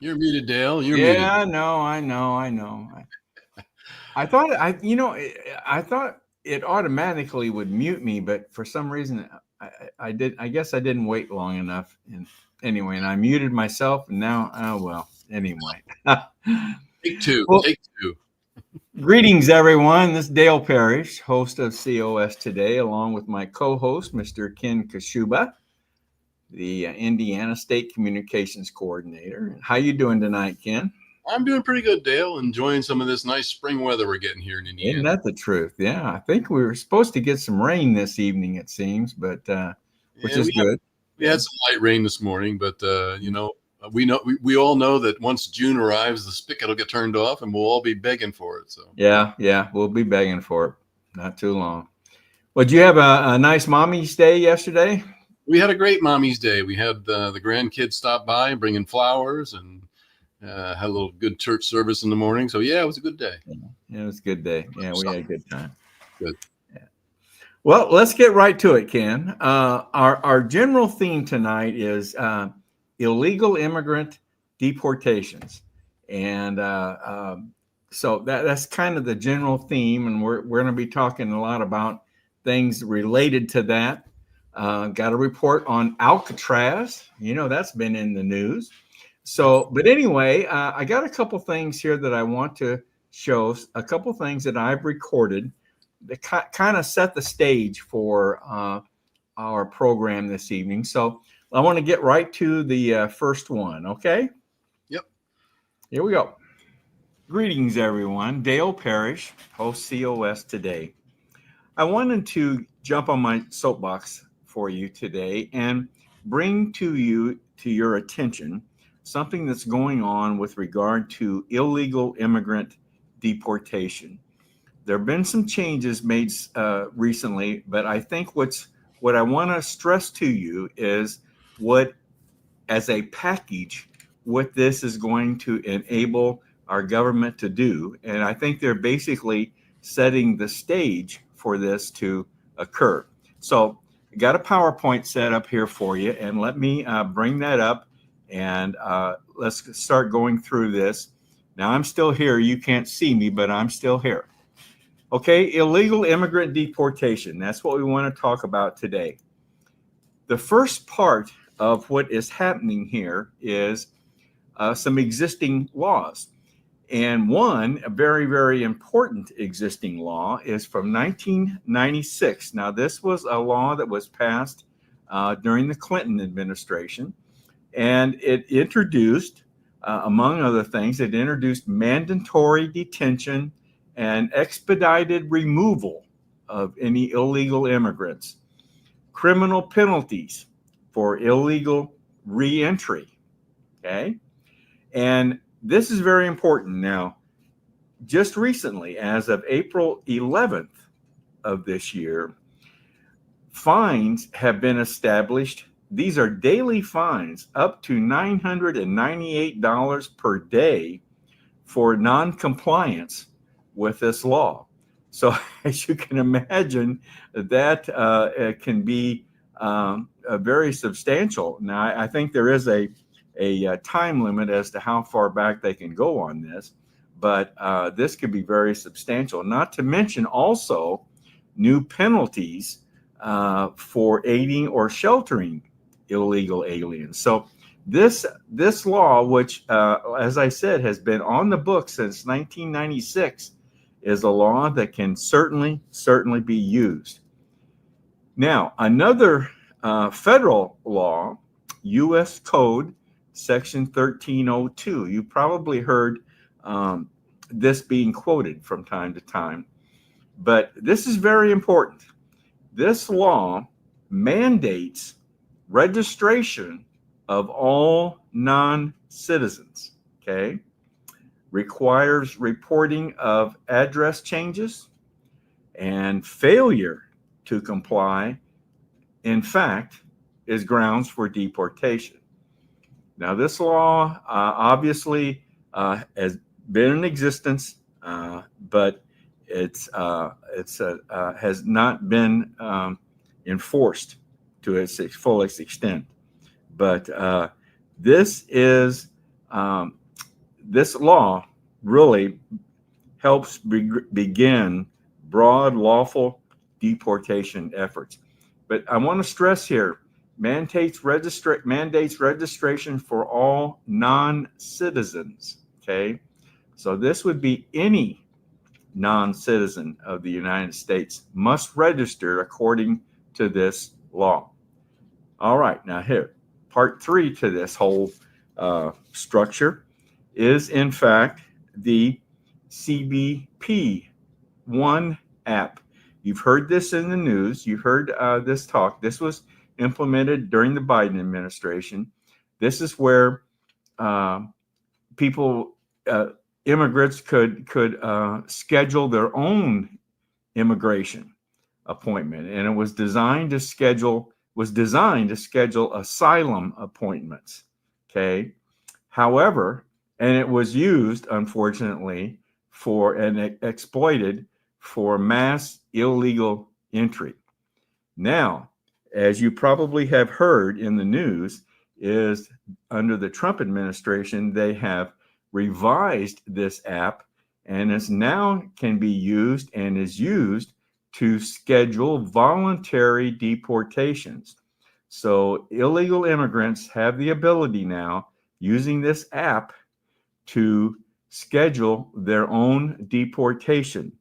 You're muted, Dale. You're Yeah, muted. I know. I thought I thought it automatically would mute me, but for some reason I did. I guess I didn't wait long enough. And anyway, and I muted myself, and now, oh well. Anyway, Take two. well, Take two. greetings, everyone. This is Dale Parrish, host of COS Today, along with my co-host, Mr. Ken Kashuba, the Indiana State Communications Coordinator. How you doing tonight, Ken? I'm doing pretty good, Dale. Enjoying some of this nice spring weather we're getting here in Isn't Indiana. that the truth? Yeah, I think we were supposed to get some rain this evening, it seems, but which Yeah, is good. we had Good. some light rain this morning, but we all know that once June arrives, the spigot will get turned off, and we'll all be begging for it. So Yeah, we'll be begging for it. Not too long. Well, did you have a nice mommy's day yesterday? we had a great mommy's day. We had the grandkids stop by, bringing flowers, and had a little good church service in the morning. So yeah, it was a good day. Yeah, it was a good day. Yeah, we had a good time. Good. Yeah. Well, let's get right to it, Ken. Our general theme tonight is illegal immigrant deportations, and so that's kind of the general theme, and we're going to be talking a lot about things related to that. Got a report on Alcatraz. You know that's been in the news. Yep. So, but anyway, I got a couple things here that I want to show. A couple things that I've recorded that kind of set the stage for our program this evening. So I want to get right to the first one. Okay, Yep. here we go. Greetings, everyone. Dale Parrish, host COS Today. I wanted to jump on my soapbox for you today and bring to your attention something that's going on with regard to illegal immigrant deportation. There have been some changes made recently, but I think what I want to stress to you is what, as a package, what this is going to enable our government to do, and I think they're basically setting the stage for this to occur. So, I got a PowerPoint set up here for you, and let me bring that up, and let's start going through this. Now, I'm still here. You can't see me, but I'm still here. Okay, illegal immigrant deportation. That's what we want to talk about today. The first part of what is happening here is some existing laws. And one, a very, very important existing law, is from 1996. Now, this was a law that was passed during the Clinton administration, and it introduced, among other things, it introduced mandatory detention and expedited removal of any illegal immigrants, criminal penalties for illegal reentry. Okay. And this is very important. Now, just recently, as of April 11th of this year, fines have been established. These are daily fines up to $998 per day for noncompliance with this law. So, as you can imagine, that can be very substantial. Now, I think there is a time limit as to how far back they can go on this, but this could be very substantial. Not to mention also new penalties for aiding or sheltering illegal aliens. So this law, which, as I said, has been on the books since 1996, is a law that can certainly be used. Now, another federal law, U.S. Code Section 1302. You probably heard this being quoted from time to time, but this is very important. This law mandates registration of all non-citizens, okay? Requires reporting of address changes, and failure to comply, in fact, is grounds for deportation. Now, this law obviously has been in existence, but it's has not been enforced to its fullest extent. But this is This law really helps begin broad lawful deportation efforts. But I want to stress here, mandates registration for all non-citizens, okay? So this would be any non-citizen of the United States must register according to this law. All right, now here, part 3 to this whole structure is in fact the CBP 1 app. You've heard this in the news. You've heard this talk. This was implemented during the Biden administration. This is where immigrants could schedule their own immigration appointment, and it was designed to schedule asylum appointments. Okay, however, and it was used, unfortunately, for and exploited for mass illegal entry. Now, as you probably have heard in the news, is under the Trump administration, they have revised this app, and is now can be used and is used to schedule voluntary deportations. So illegal immigrants have the ability now, using this app, to schedule their own deportation.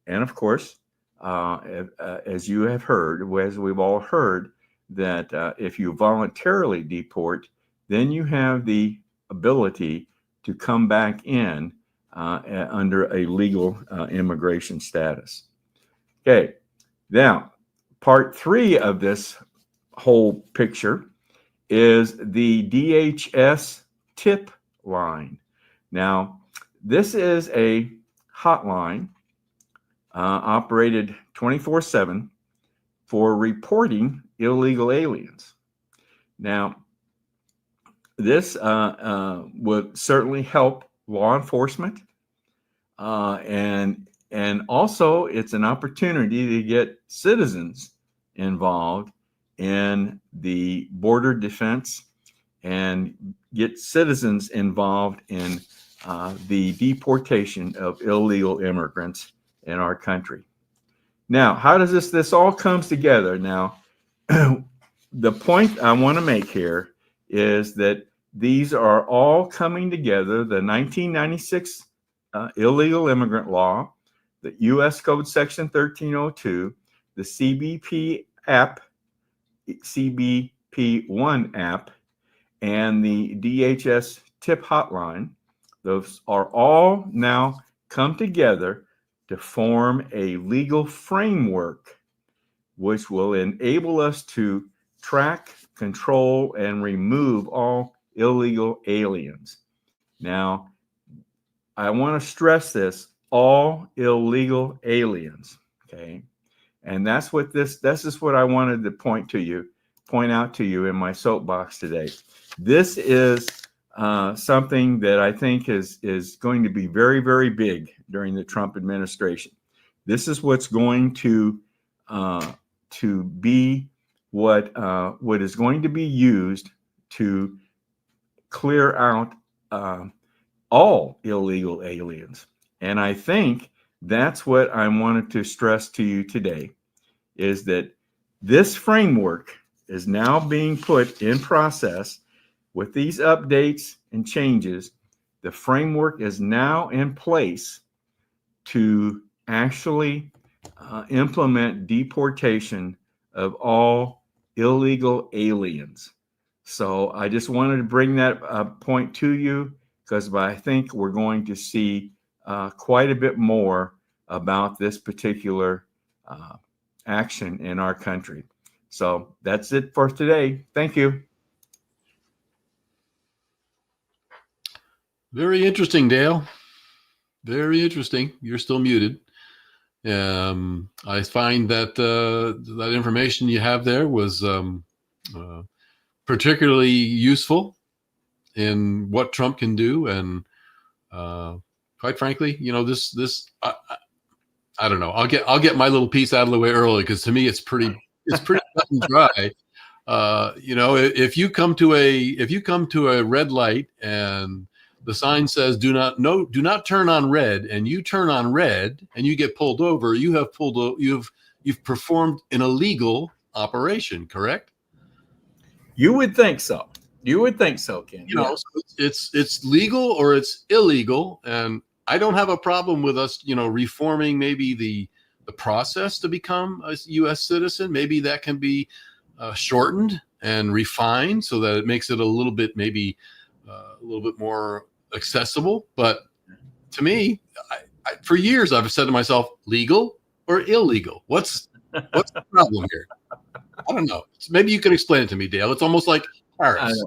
And of course, as you have heard, as we've all heard, that if you voluntarily deport, then you have the ability to come back in under a legal immigration status. Okay, now part 3 of this whole picture is the DHS tip line. Now, this is a hotline operated 24/7 for reporting illegal aliens. Now, this would certainly help law enforcement, and also it's an opportunity to get citizens involved in the border defense and get citizens involved in the deportation of illegal immigrants in our country. Now, how does this all comes together? Now, the point I want to make here is that these are all coming together: the 1996 illegal immigrant law, the U.S. Code Section 1302, the CBP app, CBP 1 app, and the DHS tip hotline. Those are all now come together to form a legal framework which will enable us to track, control, and remove all illegal aliens. Now, I want to stress this: all illegal aliens, okay? And this is what I wanted to point out to you in my soapbox today. This is something that I think is going to be very, very big during the Trump administration. This is what's going to be what is going to be used to clear out all illegal aliens. And I think that's what I wanted to stress to you today, is that this framework is now being put in process with these updates and changes. The framework is now in place to actually implement deportation of all illegal aliens. So I just wanted to bring that point to you, because I think we're going to see quite a bit more about this particular action in our country. So that's it for today. Thank you. Very interesting, Dale. Very interesting. You're still muted. I find that that information you have there was particularly useful in what Trump can do, and quite frankly, I don't know. I'll get my little piece out of the way early, because to me it's pretty cut and dry. If you come to a red light and the sign says do not turn on red, and you turn on red and you get pulled over, you've performed an illegal operation, correct? You would think so. You would think so, Ken. Yeah. So it's legal or it's illegal, and I don't have a problem with us, reforming maybe the process to become a U.S. citizen. Maybe that can be shortened and refined so that it makes it a little bit more accessible. But to me, for years I've said to myself, legal or illegal? What's the problem here? I don't know. Maybe you can explain it to me, Dale. It's almost like Paris.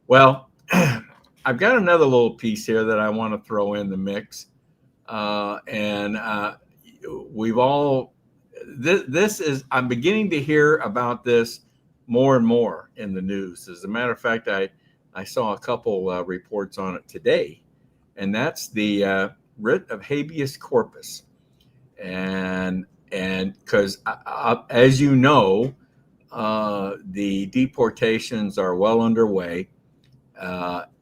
Well, I've got another little piece here that I want to throw in the mix. We've all, this is, I'm beginning to hear about this more and more in the news. As a matter of fact, I saw a couple reports on it today, and that's the writ of habeas corpus. And because as you know, the deportations are well underway,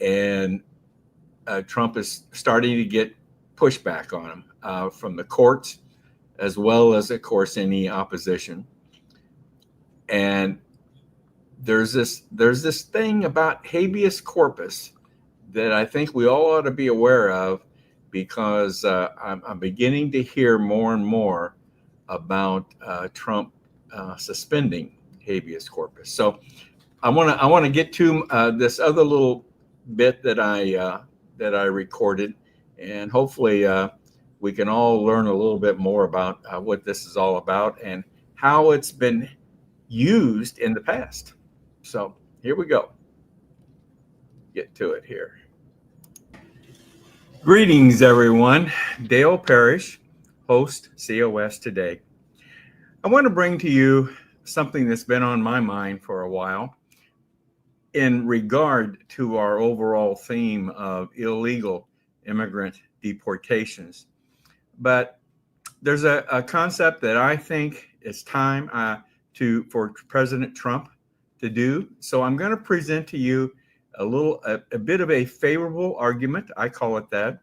and Trump is starting to get pushback on him from the courts, as well as, of course, any opposition. And there's this thing about habeas corpus that I think we all ought to be aware of, because I'm beginning to hear more and more about Trump suspending habeas corpus. So I want to get to this other little bit that I recorded, and hopefully we can all learn a little bit more about what this is all about and how it's been used in the past. So here we go. Get to it here. Greetings, everyone. Dale Parrish, host COS Today. I want to bring to you something that's been on my mind for a while in regard to our overall theme of illegal immigrant deportations. But there's a concept that I think it's time for President Trump to do. So I'm going to present to you a bit of a favorable argument. I call it that,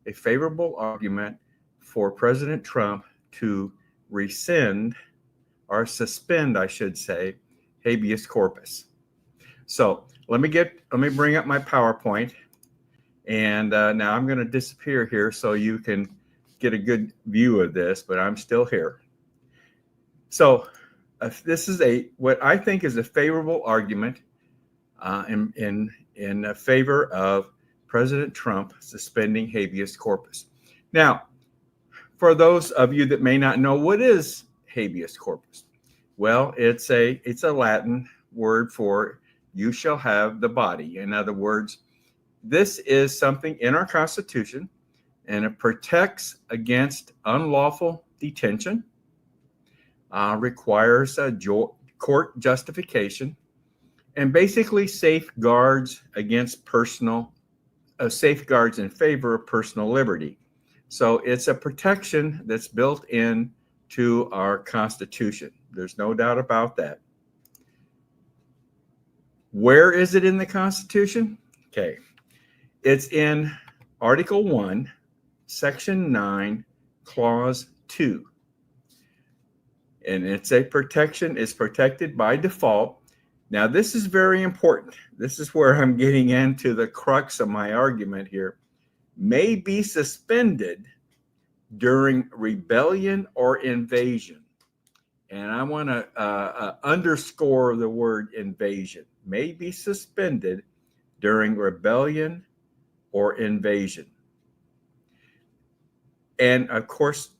a favorable argument for President Trump to rescind or suspend, I should say, habeas corpus. So let me bring up my PowerPoint, and now I'm going to disappear here so you can get a good view of this, but I'm still here. So this is what I think is a favorable argument in favor of President Trump suspending habeas corpus. Now, for those of you that may not know, what is habeas corpus? Well, it's a Latin word for "you shall have the body." In other words, this is something in our Constitution, and it protects against unlawful detention, requires a court justification, and basically safeguards against safeguards in favor of personal liberty. So it's a protection that's built in to our Constitution. There's no doubt about that. Where is it in the Constitution? Okay. It's in Article 1, Section 9, Clause 2. And it's a protection, it's protected by default. Now, this is very important. This is where I'm getting into the crux of my argument here. May be suspended during rebellion or invasion. And I want to underscore the word invasion. May be suspended during rebellion or invasion. And of course,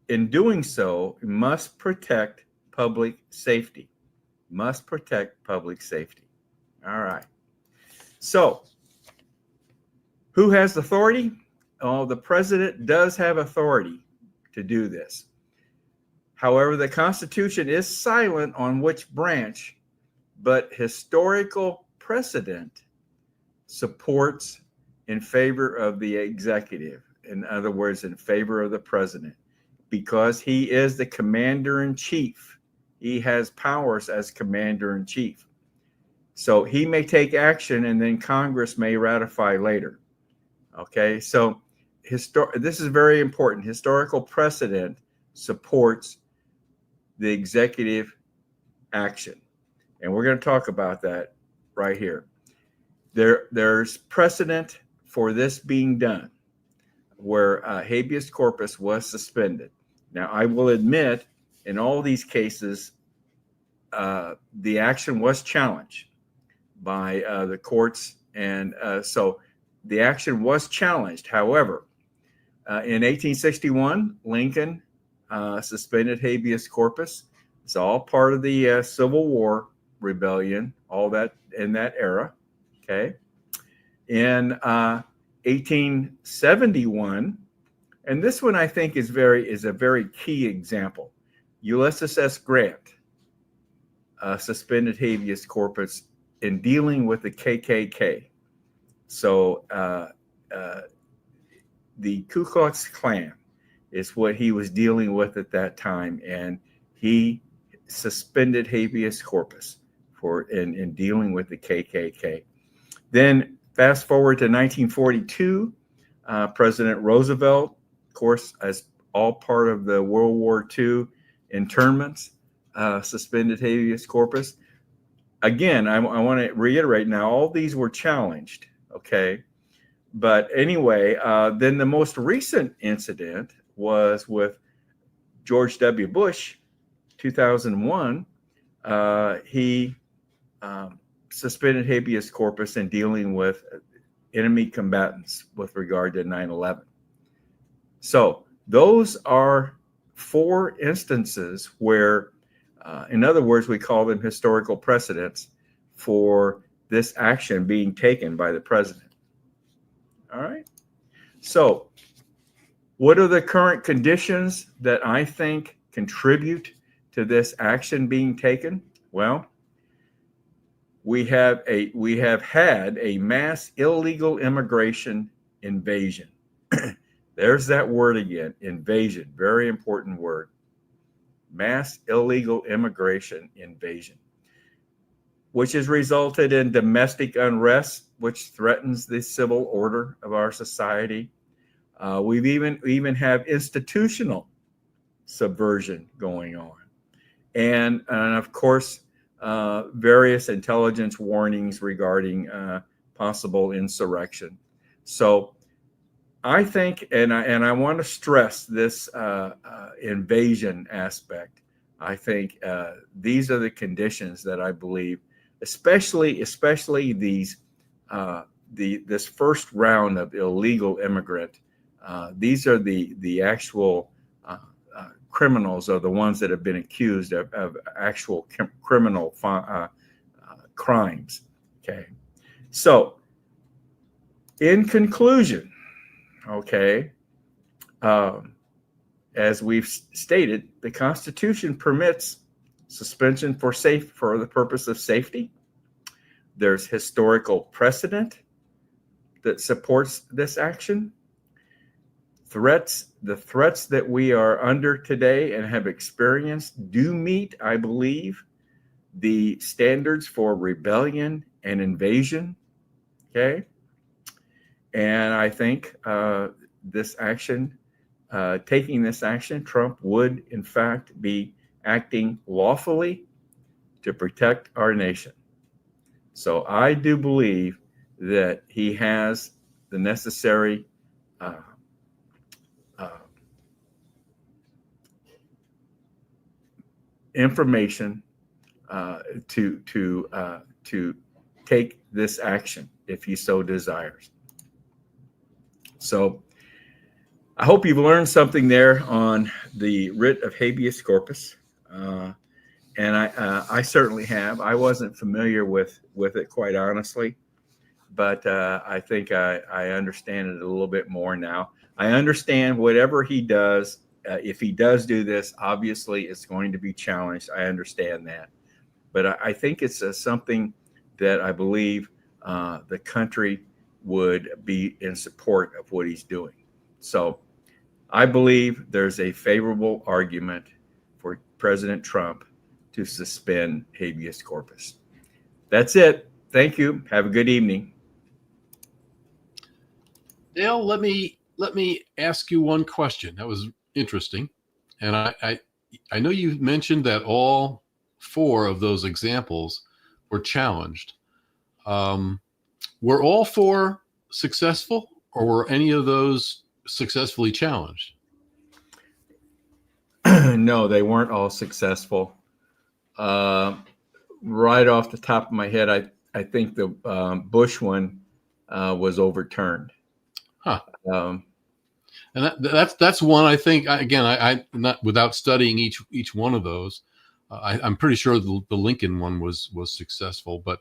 in doing so, it must protect public safety. Must protect public safety. All right. So, who has authority? Oh, the president does have authority to do this. However, the Constitution is silent on which branch, but historical precedent supports in favor of the executive. In other words, in favor of the president, because he is the commander in chief He has powers as commander in chief. So he may take action and then Congress may ratify later. Okay, so this is very important. Historical precedent supports the executive action. And we're going to talk about that right here. There's precedent for this being done where habeas corpus was suspended. Now, I will admit, in all these cases, the action was challenged by the courts. And so the action was challenged. However, in 1861, Lincoln suspended habeas corpus. It's all part of the Civil War rebellion, all that in that era. Okay. In 1871, and this one I think is a very key example. Ulysses S. Grant suspended habeas corpus in dealing with the KKK. So the Ku Klux Klan is what he was dealing with at that time, and he suspended habeas corpus in dealing with the KKK. Then fast forward to 1942, President Roosevelt, of course, as all part of the World War II internments, suspended habeas corpus. Again, I want to reiterate now, all these were challenged, okay? But anyway, then the most recent incident was with George W. Bush, 2001. He suspended habeas corpus in dealing with enemy combatants with regard to 9/11. So those are 4 instances where, in other words, we call them historical precedents for this action being taken by the president. All right. So what are the current conditions that I think contribute to this action being taken? Well, we have had a mass illegal immigration invasion. There's that word again, invasion, very important word. Mass illegal immigration invasion, which has resulted in domestic unrest, which threatens the civil order of our society. We even have institutional subversion going on. And of course, various intelligence warnings regarding possible insurrection. So I think, and I want to stress this invasion aspect. I think these are the conditions that I believe, especially these this first round of illegal immigrant. These are the actual criminals, are the ones that have been accused of actual criminal crimes. Okay, so in conclusion, okay, as we've stated, the Constitution permits suspension for the purpose of safety. There's historical precedent that supports this action. The threats that we are under today and have experienced do meet, I believe, the standards for rebellion and invasion. Okay. And I think this action, taking this action, Trump would in fact be acting lawfully to protect our nation. So I do believe that he has the necessary information to take this action if he so desires. So I hope you've learned something there on the writ of habeas corpus, and I certainly have. I wasn't familiar with it, quite honestly, but I think I understand it a little bit more now. I understand whatever he does. If he does do this, obviously it's going to be challenged. I understand that. But I think it's something that I believe the country would be in support of what he's doing. So I believe there's a favorable argument for President Trump to suspend habeas corpus. That's it. Thank you. Have a good evening. Dale, let me ask you one question. That was interesting, and I know you mentioned that all 4 of those examples were challenged. Were all 4 successful, or were any of those successfully challenged? No, they weren't all successful. Right off the top of my head, I think the Bush one was overturned. Huh. And that's one I think. I not without studying each one of those. I'm pretty sure the Lincoln one was successful, but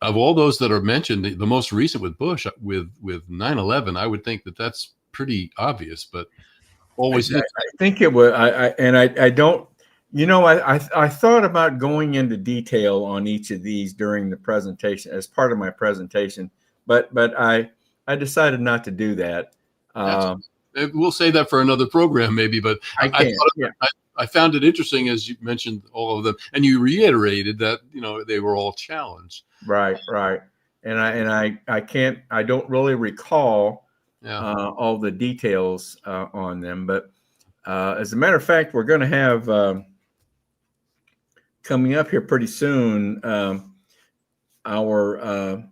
of all those that are mentioned, the most recent with Bush with 9/11, I would think that's pretty obvious. But always, I think it was. I don't. I thought about going into detail on each of these during the presentation as part of my presentation, but I decided not to do that. We'll say that for another program, maybe. But I found it interesting as you mentioned all of them, and you reiterated that they were all challenged. Right. And I don't really recall all the details on them, but as a matter of fact, we're going to have coming up here pretty soon our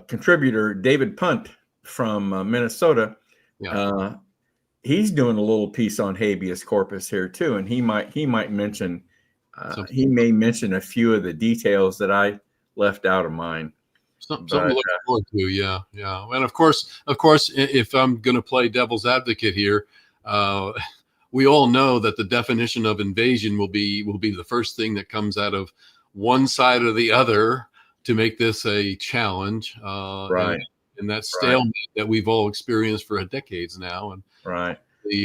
contributor David Punt from Minnesota. Yeah. He's doing a little piece on habeas corpus here too, and he might mention he may mention a few of the details that I left out of mine. Something to look forward to, yeah. And of course, if I'm going to play devil's advocate here, we all know that the definition of invasion will be the first thing that comes out of one side or the other to make this a challenge. Right. And that stalemate that we've all experienced for decades now. And right.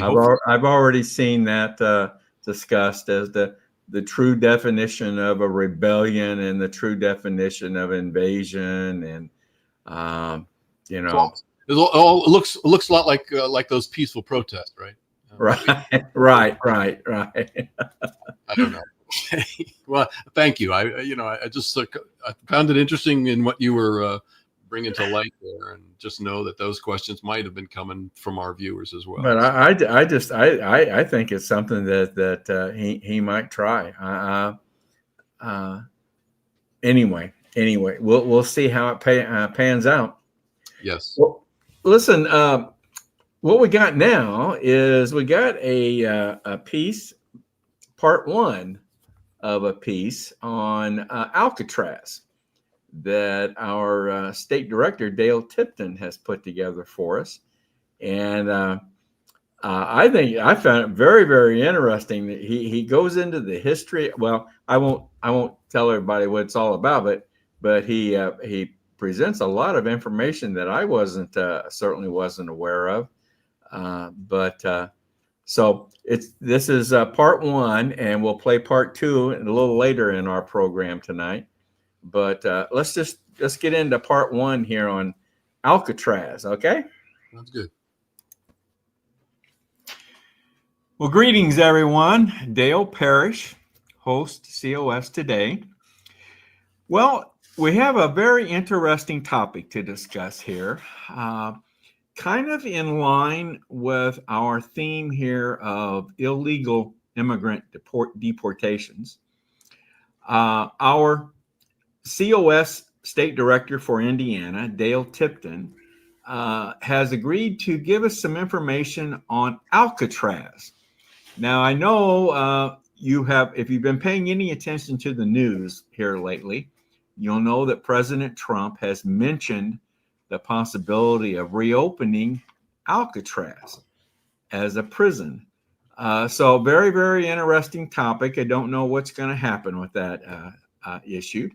I've already seen that discussed as the true definition of a rebellion and the true definition of invasion, and it looks a lot like those peaceful protests, right? Right. I don't know. Well, thank you. I just I found it interesting in what you were bringing to light there, and just know that those questions might have been coming from our viewers as well. But I think it's something that he might try. Anyway, we'll see how it pans out. Yes. Well, listen, what we got now is we got a piece, part 1 of a piece on Alcatraz that our state director, Dale Tipton, has put together for us. And I think I found it very, very interesting that he goes into the history. Well, I won't tell everybody what it's all about, but he presents a lot of information that I certainly wasn't aware of. So this is part 1, and we'll play part 2 a little later in our program tonight. But let's get into part 1 here on Alcatraz. Okay. Sounds good. Well, greetings, everyone. Dale Parrish, host COS today. Well, we have a very interesting topic to discuss here, kind of in line with our theme here of illegal immigrant deportations. Our COS State Director for Indiana, Dale Tipton, has agreed to give us some information on Alcatraz. Now, I know if you've been paying any attention to the news here lately, you'll know that President Trump has mentioned the possibility of reopening Alcatraz as a prison. So very, very interesting topic. I don't know what's going to happen with that issue.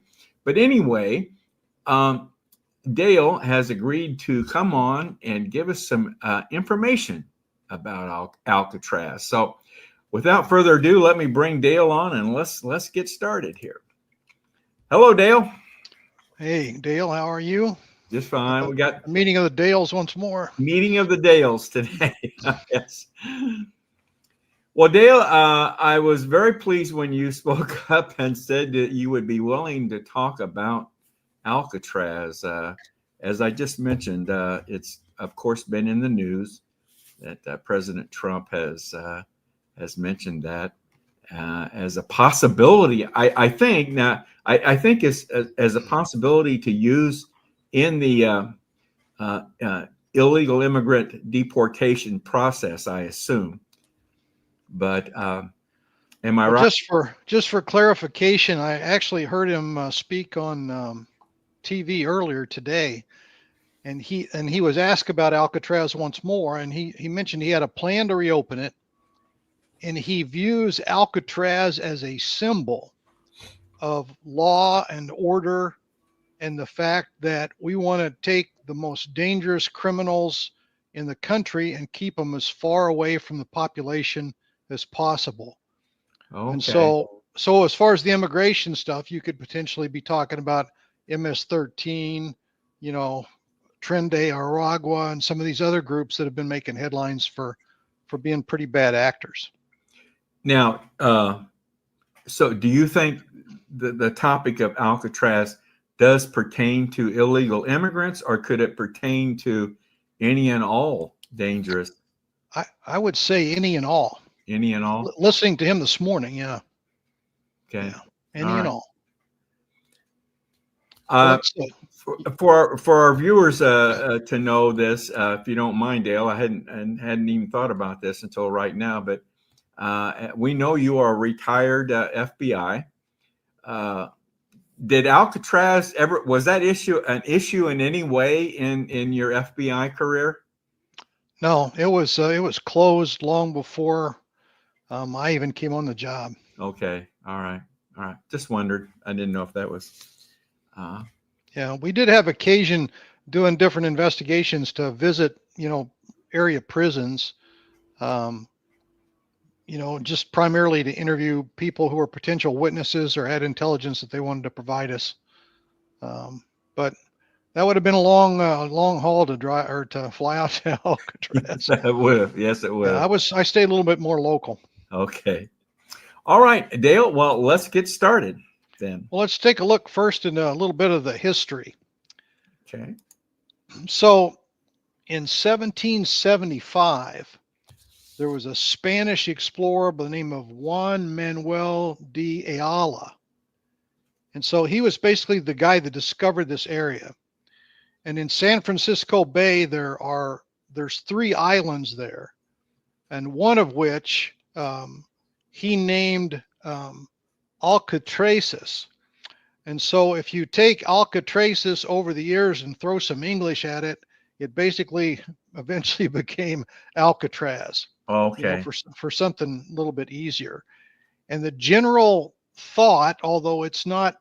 But anyway, Dale has agreed to come on and give us some information about Alcatraz. So without further ado, let me bring Dale on and let's get started here. Hello, Dale. Hey, Dale, how are you? Just fine. We got a meeting of the Dales once more. Meeting of the Dales today. Yes. Well, Dale, I was very pleased when you spoke up and said that you would be willing to talk about Alcatraz. As I just mentioned, it's of course been in the news that President Trump has mentioned that as a possibility. I think now. I think as a possibility to use in the illegal immigrant deportation process. I assume, but am I Well, right? just for clarification, I actually heard him speak on TV earlier today, and he was asked about Alcatraz once more, and he mentioned he had a plan to reopen it, and he views Alcatraz as a symbol of law and order, and the fact that we want to take the most dangerous criminals in the country and keep them as far away from the population as possible. And Okay. so as far as the immigration stuff, you could potentially be talking about MS-13, you know, Tren de Aragua, and some of these other groups that have been making headlines for being pretty bad actors. Now, so do you think the topic of Alcatraz does pertain to illegal immigrants, or could it pertain to any and all dangerous? I would say any and all. Any and all? Listening to him this morning, yeah, Okay. yeah, All any and right. all. Uh, Let's for our viewers to know this, if you don't mind, Dale, I hadn't even thought about this until right now, but we know you are a retired FBI. Did Alcatraz ever was that an issue in any way in your FBI career? No, it was closed long before I even came on the job. Okay, all right. Just wondered. I didn't know if that was. Yeah, we did have occasion doing different investigations to visit, area prisons, um, just primarily to interview people who were potential witnesses or had intelligence that they wanted to provide us. But that would have been a long haul to drive or to fly out to Alcatraz. It would have. Yes, it would Yeah, have. I stayed a little bit more local. Okay. All right, Dale. Well, let's get started then. Well, let's take a look first in a little bit of the history. Okay. So in 1775, there was a Spanish explorer by the name of Juan Manuel de Ayala. And so he was basically the guy that discovered this area. And in San Francisco Bay, there's 3 islands there, and one of which he named Alcatrazes. And so if you take Alcatrazes over the years and throw some English at it, it basically eventually became Alcatraz. Okay. For something a little bit easier. And the general thought, although it's not,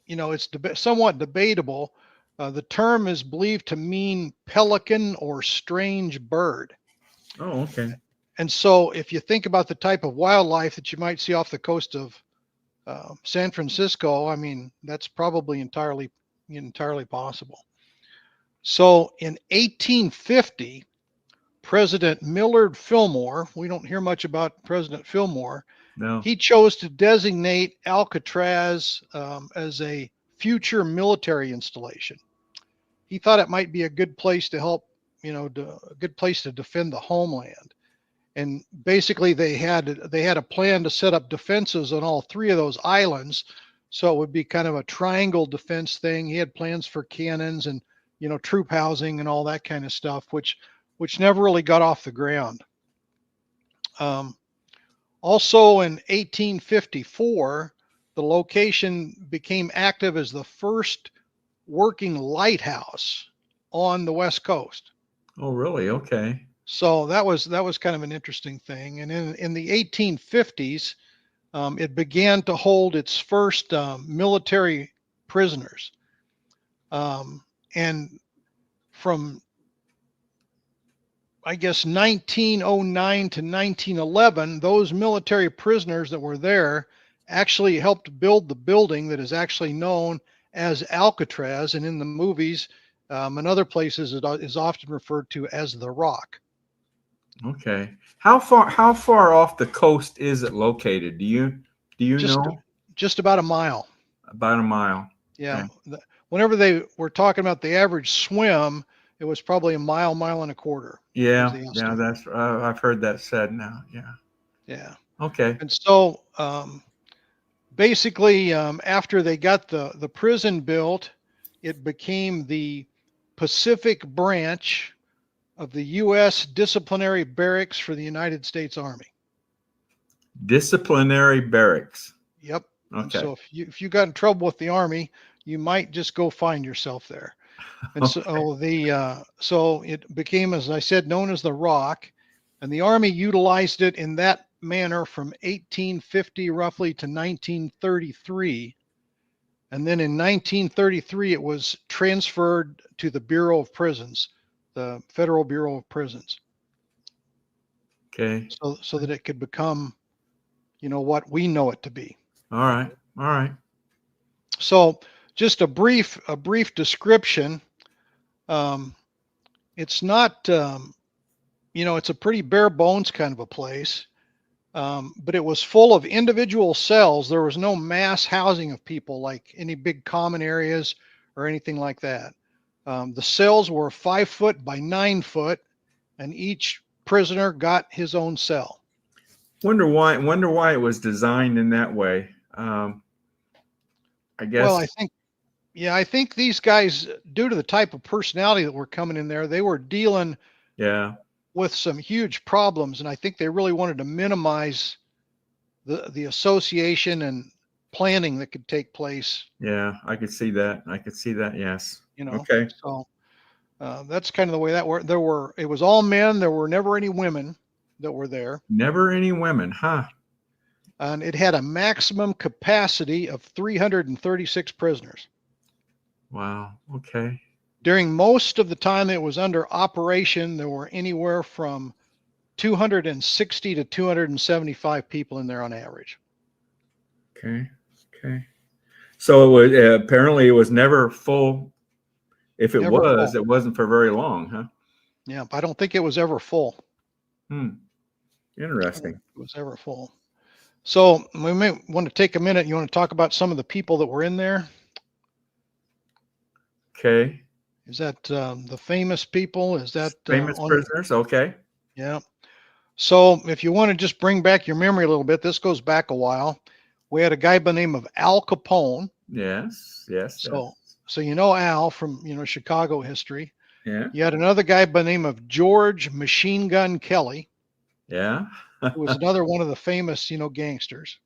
it's somewhat debatable, the term is believed to mean pelican or strange bird. Oh, okay. And so if you think about the type of wildlife that you might see off the coast of San Francisco, I mean, that's probably entirely possible. So in 1850, President Millard Fillmore, we don't hear much about President Fillmore. No. He chose to designate Alcatraz as a future military installation. He thought it might be a good place to help, a good place to defend the homeland. And basically they had a plan to set up defenses on all 3 of those islands. So it would be kind of a triangle defense thing. He had plans for cannons and, troop housing and all that kind of stuff, which never really got off the ground. Also in 1854, the location became active as the first working lighthouse on the West Coast. Oh, really? Okay. So that was kind of an interesting thing. And in the 1850s, it began to hold its first military prisoners. And from, I guess, 1909 to 1911, those military prisoners that were there actually helped build the building that is actually known as Alcatraz. And in the movies and other places, it is often referred to as the Rock. Okay. How far off the coast is it located? Do you Just know? just about a mile. About a mile. Yeah. Okay. Whenever they were talking about the average swim, it was probably a mile, mile and a quarter was Yeah, the yeah, estimate. that's I've heard that said now. Yeah. Yeah. Okay. And so basically, after they got the prison built, it became the Pacific branch of the U.S. Disciplinary Barracks for the United States Army. Disciplinary barracks. Yep. And Okay. so if you got in trouble with the Army, you might just go find yourself there. And so Okay. so it became, as I said, known as the Rock, and the Army utilized it in that manner from 1850 roughly to 1933. And then in 1933, it was transferred to the Bureau of Prisons, the Federal Bureau of Prisons, Okay. so that it could become, what we know it to be. All right. All right. So just a brief description. Um, it's not, it's a pretty bare bones kind of a place. But it was full of individual cells. There was no mass housing of people like any big common areas or anything like that. The cells were 5 foot by 9 foot, and each prisoner got his own cell. Wonder why it was designed in that way. I Well, guess. I think these guys, due to the type of personality that were coming in there, they were dealing Yeah. with some huge problems, and I think they really wanted to minimize the association and planning that could take place. Yeah. I could see that. I could see that. Yes. Okay. So that's kind of the way that worked. It was all men. There were never any women that were there, Never any women, huh? and it had a maximum capacity of 336 prisoners. Wow. Okay. During most of the time it was under operation, there were anywhere from 260 to 275 people in there on average. Okay. Okay. So it was apparently it was never full. If it Never was, full. it wasn't for very long, huh? Yeah, I don't think it was ever full. Interesting. It was ever full. So we may want to take a minute. You want to talk about some of the people that were in there? Okay. Is that the famous people? Is that Famous prisoners. Okay. Yeah. So if you want to just bring back your memory a little bit, this goes back a while. We had a guy by the name of Al Capone. Yes. Yes. So Al from Chicago history. Yeah. You had another guy by the name of George Machine Gun Kelly, Yeah. who was another one of the famous gangsters.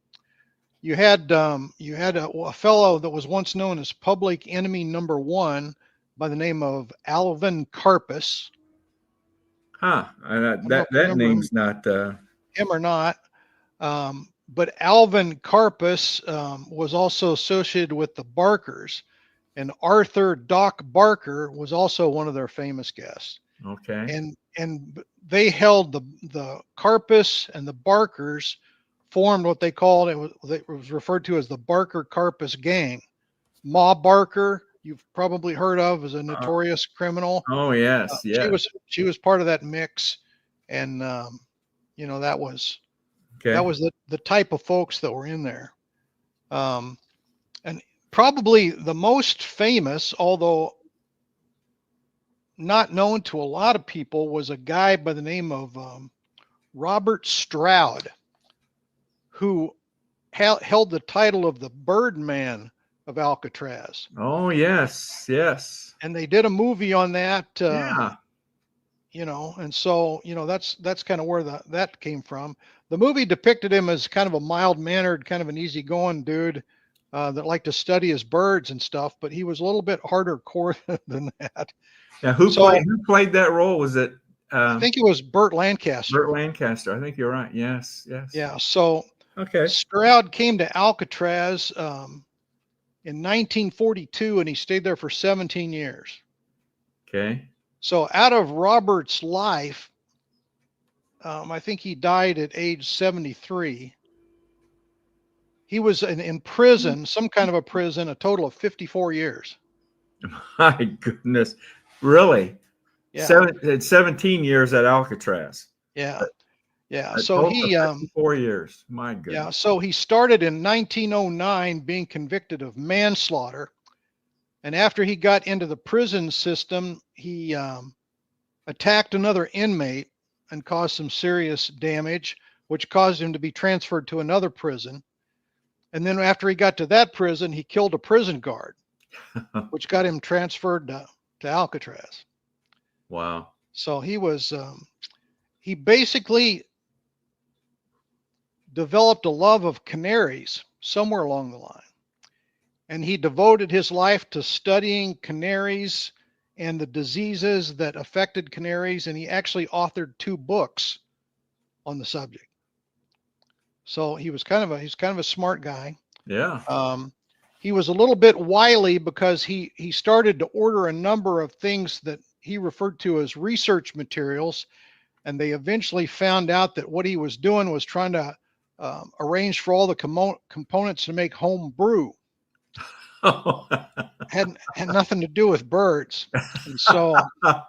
You had a fellow that was once known as Public Enemy Number One by the name of Alvin Karpis. Huh. I don't know That if you remember name's not. him or not. But Alvin Karpis was also associated with the Barkers, and Arthur Doc Barker was also one of their famous guests. Okay. And they held the Karpis and the Barkers formed what they called it was referred to as the Barker Karpis gang. Ma Barker, you've probably heard of, as a notorious criminal. Oh yes. Yes. She was part of that mix, and that was Okay. the type of folks that were in there. And probably the most famous, although not known to a lot of people, was a guy by the name of Robert Stroud, who held the title of the Birdman of Alcatraz. Oh yes. Yes. And they did a movie on that. Yeah. And so that's kind of where that came from. The movie depicted him as kind of a mild-mannered, kind of an easygoing dude that liked to study his birds and stuff, but he was a little bit harder core than that. Yeah. Who played that role? Was it? I think it was Burt Lancaster. Burt Lancaster. I think you're right. Yes. Yes. Yeah. So Okay. Stroud came to Alcatraz in 1942, and he stayed there for 17 years. Okay. So out of Robert's life, I think he died at age 73. He was in prison, some kind of a prison, a total of 54 years. My goodness. Really? Yeah. 17 years at Alcatraz. Yeah. Yeah. A So total he, of 54 years. My yeah. goodness. So he started in 1909 being convicted of manslaughter. And after he got into the prison system, he attacked another inmate and caused some serious damage, which caused him to be transferred to another prison. And then after he got to that prison, he killed a prison guard, which got him transferred to Alcatraz. Wow. So he basically developed a love of canaries somewhere along the line. And he devoted his life to studying canaries and the diseases that affected canaries. And he actually authored 2 books on the subject. So he's kind of a smart guy. Yeah. He was a little bit wily because he started to order a number of things that he referred to as research materials, and they eventually found out that what he was doing was trying to arrange for all the components to make home brew. Had nothing to do with birds, and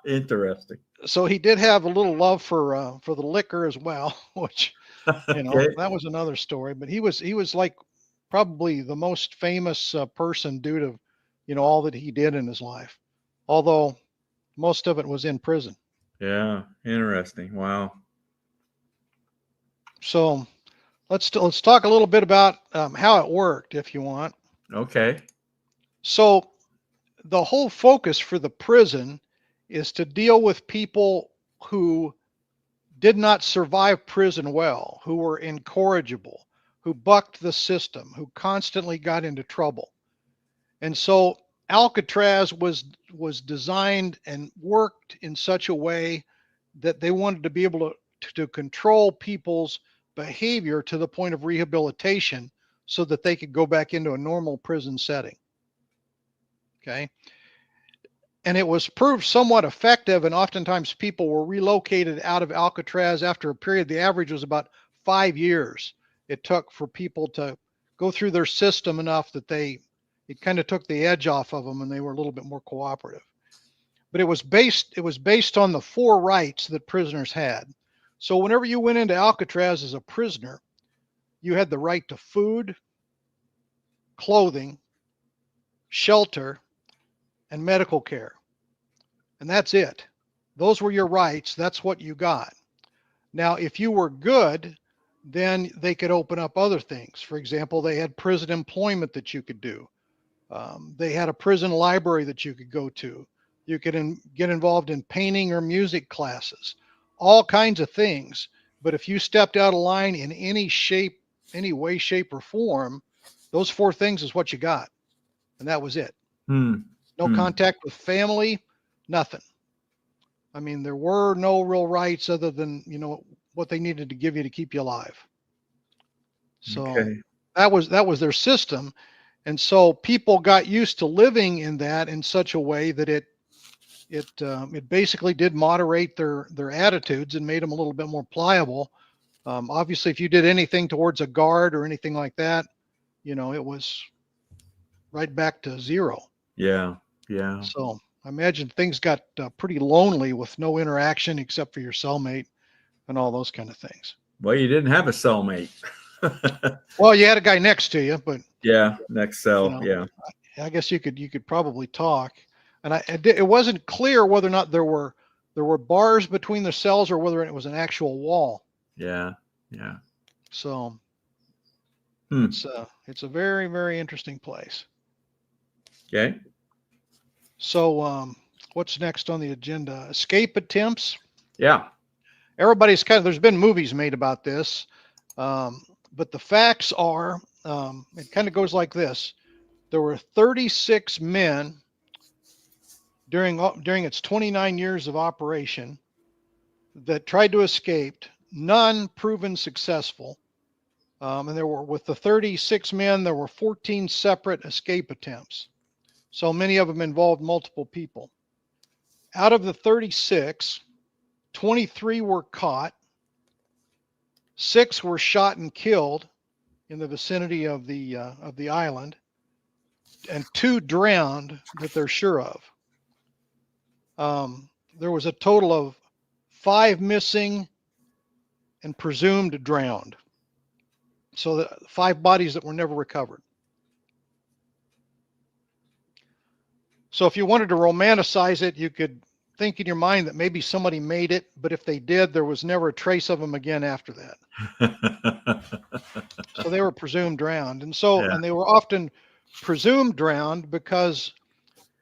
Interesting. so he did have a little love for the liquor as well, which Okay. that was another story. But he was like probably the most famous person due to all that he did in his life, although most of it was in prison. Yeah. Interesting. Wow. So let's talk a little bit about how it worked, if you want. Okay. So the whole focus for the prison is to deal with people who did not survive prison well, who were incorrigible, who bucked the system, who constantly got into trouble. And so Alcatraz was designed and worked in such a way that they wanted to be able to control people's behavior to the point of rehabilitation so that they could go back into a normal prison setting. Okay. And it was proved somewhat effective, and oftentimes people were relocated out of Alcatraz after a period. The average was about 5 years it took for people to go through their system enough that it kind of took the edge off of them and they were a little bit more cooperative. But it was based on the 4 rights that prisoners had. So whenever you went into Alcatraz as a prisoner, you had the right to food, clothing, shelter, and medical care. And that's it. Those were your rights. That's what you got. Now, if you were good, then they could open up other things. For example, they had prison employment that you could do. They had a prison library that you could go to. You could get involved in painting or music classes, all kinds of things. But if you stepped out of line in any shape, any way, shape, or form, those 4 things is what you got. And that was it. Hmm. No contact with family, nothing. I mean, there were no real rights other than, what they needed to give you to keep you alive. So Okay. that was their system. And so people got used to living in that in such a way that it basically did moderate their attitudes and made them a little bit more pliable. Obviously, if you did anything towards a guard or anything like that, it was right back to zero. Yeah. Yeah. So I imagine things got pretty lonely with no interaction except for your cellmate and all those kind of ththings. Well, you didn't have a cellmate. Well, you had a guy next to you, but Yeah. Next cell. Yeah. I guess you could probably talk. And it wasn't clear whether or not there were bars between the cells or whether it was an actual wall. Yeah. Yeah. So Hmm. it's a very, very interesting place. Okay. So what's next on the agenda? Escape attempts. Yeah. Everybody's there's been movies made about this, but the facts are it kind of goes like this. There were 36 men during its 29 years of operation that tried to escape, none proven successful. And with the 36 men, there were 14 separate escape attempts. So many of them involved multiple people. Out of the 36, 23 were caught, 6 were shot and killed in the vicinity of the island, and 2 drowned that they're sure of. There was a total of 5 missing and presumed drowned. So the 5 bodies that were never recovered. So if you wanted to romanticize it, you could think in your mind that maybe somebody made it, but if they did, there was never a trace of them again after that. So they were presumed drowned. And so, Yeah. and they were often presumed drowned because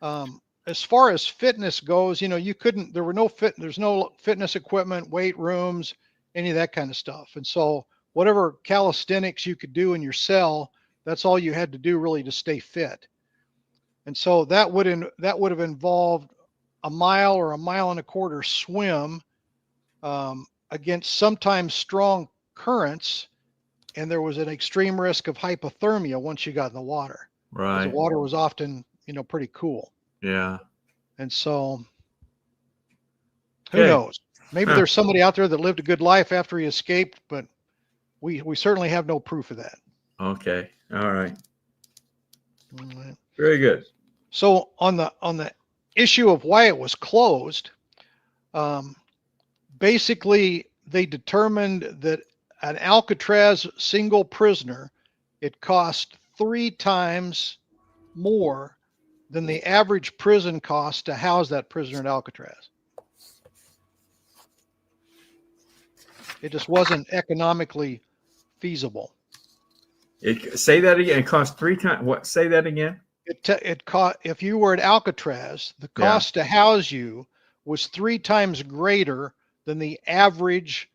as far as fitness goes, you couldn't, there's no fitness equipment, weight rooms, any of that kind of stuff. And so whatever calisthenics you could do in your cell, that's all you had to do really to stay fit. And so that would have involved a mile or a mile and a quarter swim against sometimes strong currents, and there was an extreme risk of hypothermia once you got in the water. Right. The water was often, pretty cool. Yeah. And so, who knows? Maybe there's somebody out there that lived a good life after he escaped, but we certainly have no proof of that. Okay. All right. All right. Very good. So on the issue of why it was closed, basically they determined that an Alcatraz single prisoner, it cost 3 times more than the average prison cost to house that prisoner at Alcatraz. It just wasn't economically feasible. Say that again. It cost 3 times. What? Say that again. It cost, if you were at Alcatraz, the cost to house you was 3 times greater than the average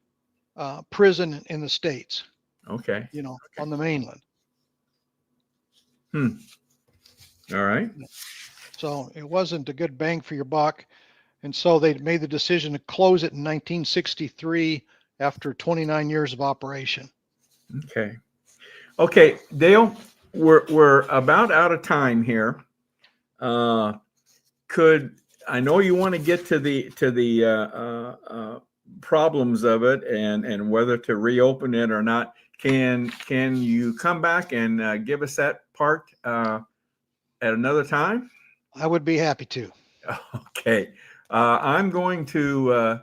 prison in the States. Okay. On the mainland. All right. So it wasn't a good bang for your buck. And so they made the decision to close it in 1963 after 29 years of operation. Okay. Okay, Dale, we're about out of time here. I know you want to get to the problems of it and whether to reopen it or not. Can you come back and give us that part at another time? I would be happy to. Okay. I'm going to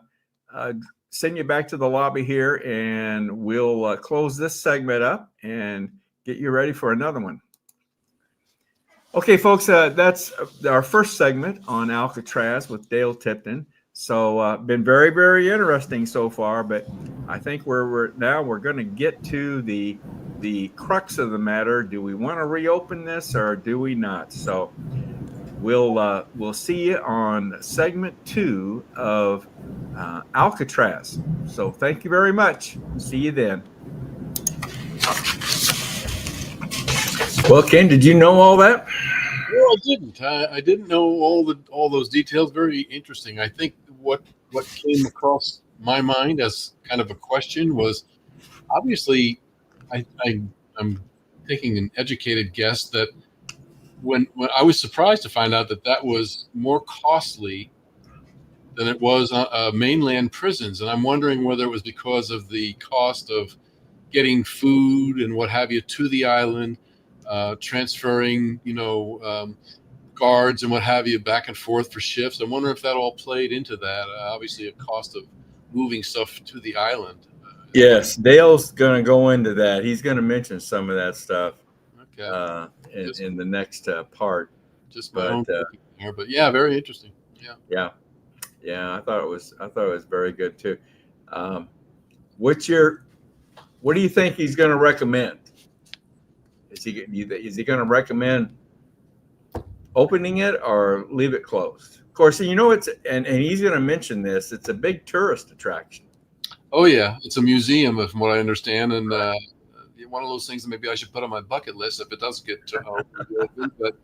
send you back to the lobby here, and we'll close this segment up and get you ready for another one. Okay, folks, that's our first segment on Alcatraz with Dale Tipton. So been very, very interesting so far, but I think we're going to get to the crux of the matter. Do we want to reopen this or do we not? So we'll see you on segment 2 of Alcatraz. So thank you very much. See you then. Well, Ken, did you know all that? No, I didn't. I didn't know all those details. Very interesting. I think what came across my mind as kind of a question was, obviously, I'm taking an educated guess that when I was surprised to find out that was more costly than it was mainland prisons, and I'm wondering whether it was because of the cost of getting food and what have you to the island, transferring, guards and what have you back and forth for shifts. I wonder if that all played into that. Obviously, a cost of moving stuff to the island. Yes, Dale's going to go into that. He's going to mention some of that stuff. Okay. In the next part. Just my own thinking there, but yeah, very interesting. Yeah. I thought it was very good too. What do you think he's going to recommend? Is he going to recommend opening it or leave it closed? Of course, and he's going to mention this. It's a big tourist attraction. Oh yeah, it's a museum, from what I understand, and one of those things that maybe I should put on my bucket list if it does get open. But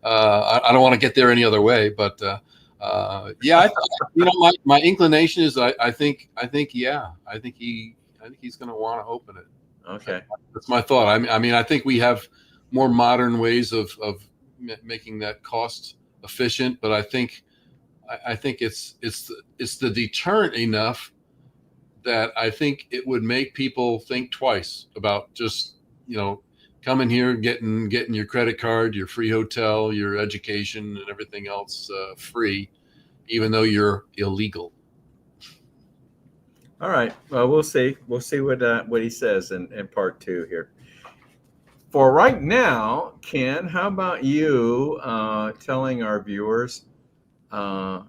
I don't want to get there any other way. But yeah, my inclination is I think he's going to want to open it. Okay, that's my thought. I mean, I think we have more modern ways of making that cost efficient, but I think it's the deterrent enough that I think it would make people think twice about just coming here, getting your credit card, your free hotel, your education, and everything else free, even though you're illegal. All right. Well, we'll see. We'll see what he says in part two here. For right now, Ken, how about you telling our viewers what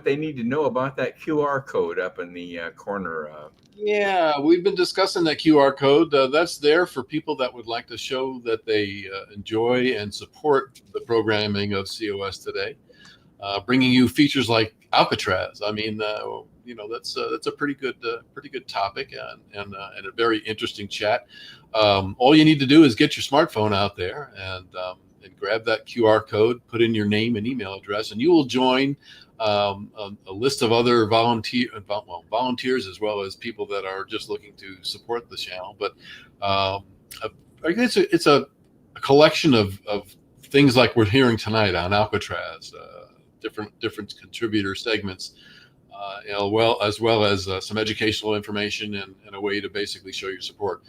they need to know about that QR code up in the corner? Yeah, we've been discussing that QR code. That's there for people that would like to show that they enjoy and support the programming of COS today, bringing you features like Alcatraz. I mean, that's a pretty good topic and a very interesting chat. All you need to do is get your smartphone out there and grab that QR code, put in your name and email address, and you will join a list of other volunteers as well as people that are just looking to support the channel. But I guess it's a collection of things like we're hearing tonight on Alcatraz, different contributor segments, well as some educational information and a way to basically show your support.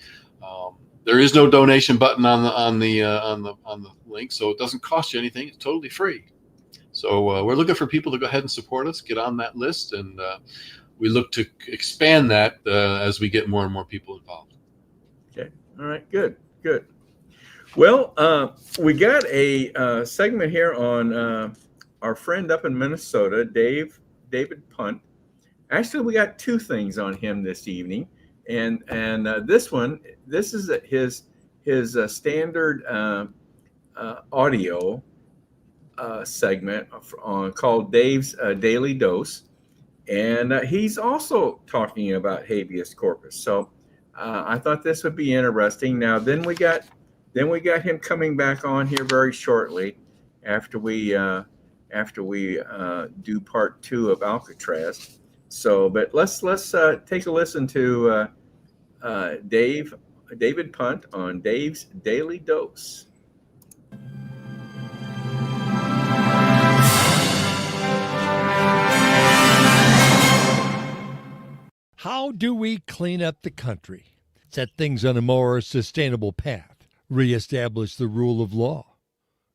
There is no donation button on the link, so it doesn't cost you anything. It's totally free. So we're looking for people to go ahead and support us, get on that list, and we look to expand that as we get more and more people involved. Okay. All right. Good. Well, we got a segment here on our friend up in Minnesota, David Punt. Actually, we got two things on him this evening, and this is his standard audio segment called Dave's Daily Dose, and he's also talking about habeas corpus. So I thought this would be interesting. Now, then we got him coming back on here very shortly after we do part two of Alcatraz. So, but let's take a listen to David Punt on Dave's Daily Dose. How do we clean up the country, set things on a more sustainable path, reestablish the rule of law,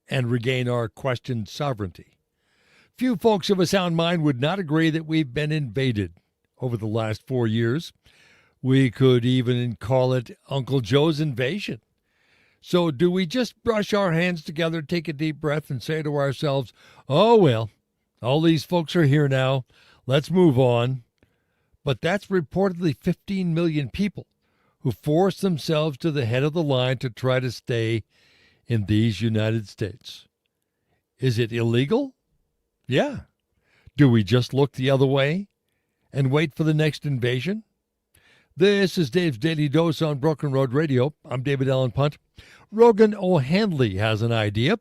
and regain our questioned sovereignty? Few folks of a sound mind would not agree that we've been invaded over the last 4 years. We could even call it Uncle Joe's invasion. So do we just brush our hands together, take a deep breath, and say to ourselves, oh, well, all these folks are here now, let's move on? But that's reportedly 15 million people who force themselves to the head of the line to try to stay in these United States. Is it illegal? Yeah. Do we just look the other way and wait for the next invasion? This is Dave's Daily Dose on Broken Road Radio. I'm David Allen Punt. Rogan O'Handley has an idea,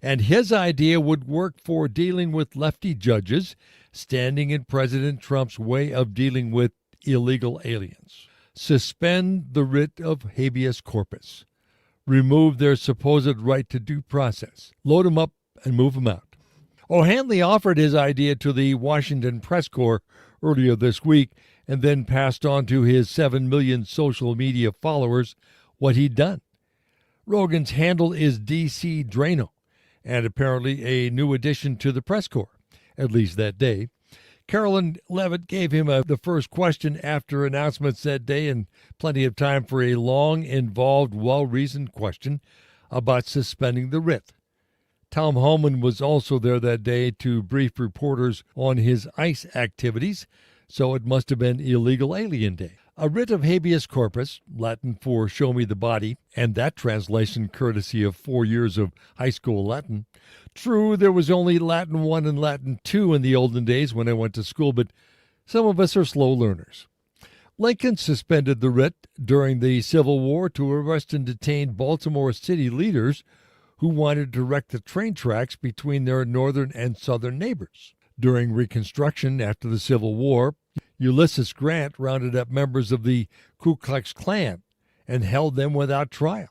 and his idea would work for dealing with lefty judges standing in President Trump's way of dealing with illegal aliens. Suspend the writ of habeas corpus. Remove their supposed right to due process. Load them up and move them out. O'Handley offered his idea to the Washington press corps earlier this week and then passed on to his 7 million social media followers what he'd done. Rogan's handle is DC Drano, and apparently a new addition to the press corps, at least that day. Carolyn Levitt gave him the first question after announcements that day, and plenty of time for a long, involved, well-reasoned question about suspending the writ. Tom Holman was also there that day to brief reporters on his ICE activities, so it must have been Illegal Alien Day. A writ of habeas corpus, Latin for show me the body, and that translation courtesy of 4 years of high school Latin. True, there was only Latin 1 and Latin 2 in the olden days when I went to school, but some of us are slow learners. Lincoln suspended the writ during the Civil War to arrest and detain Baltimore city leaders who wanted to wreck the train tracks between their northern and southern neighbors. During Reconstruction after the Civil War, Ulysses Grant rounded up members of the Ku Klux Klan and held them without trial.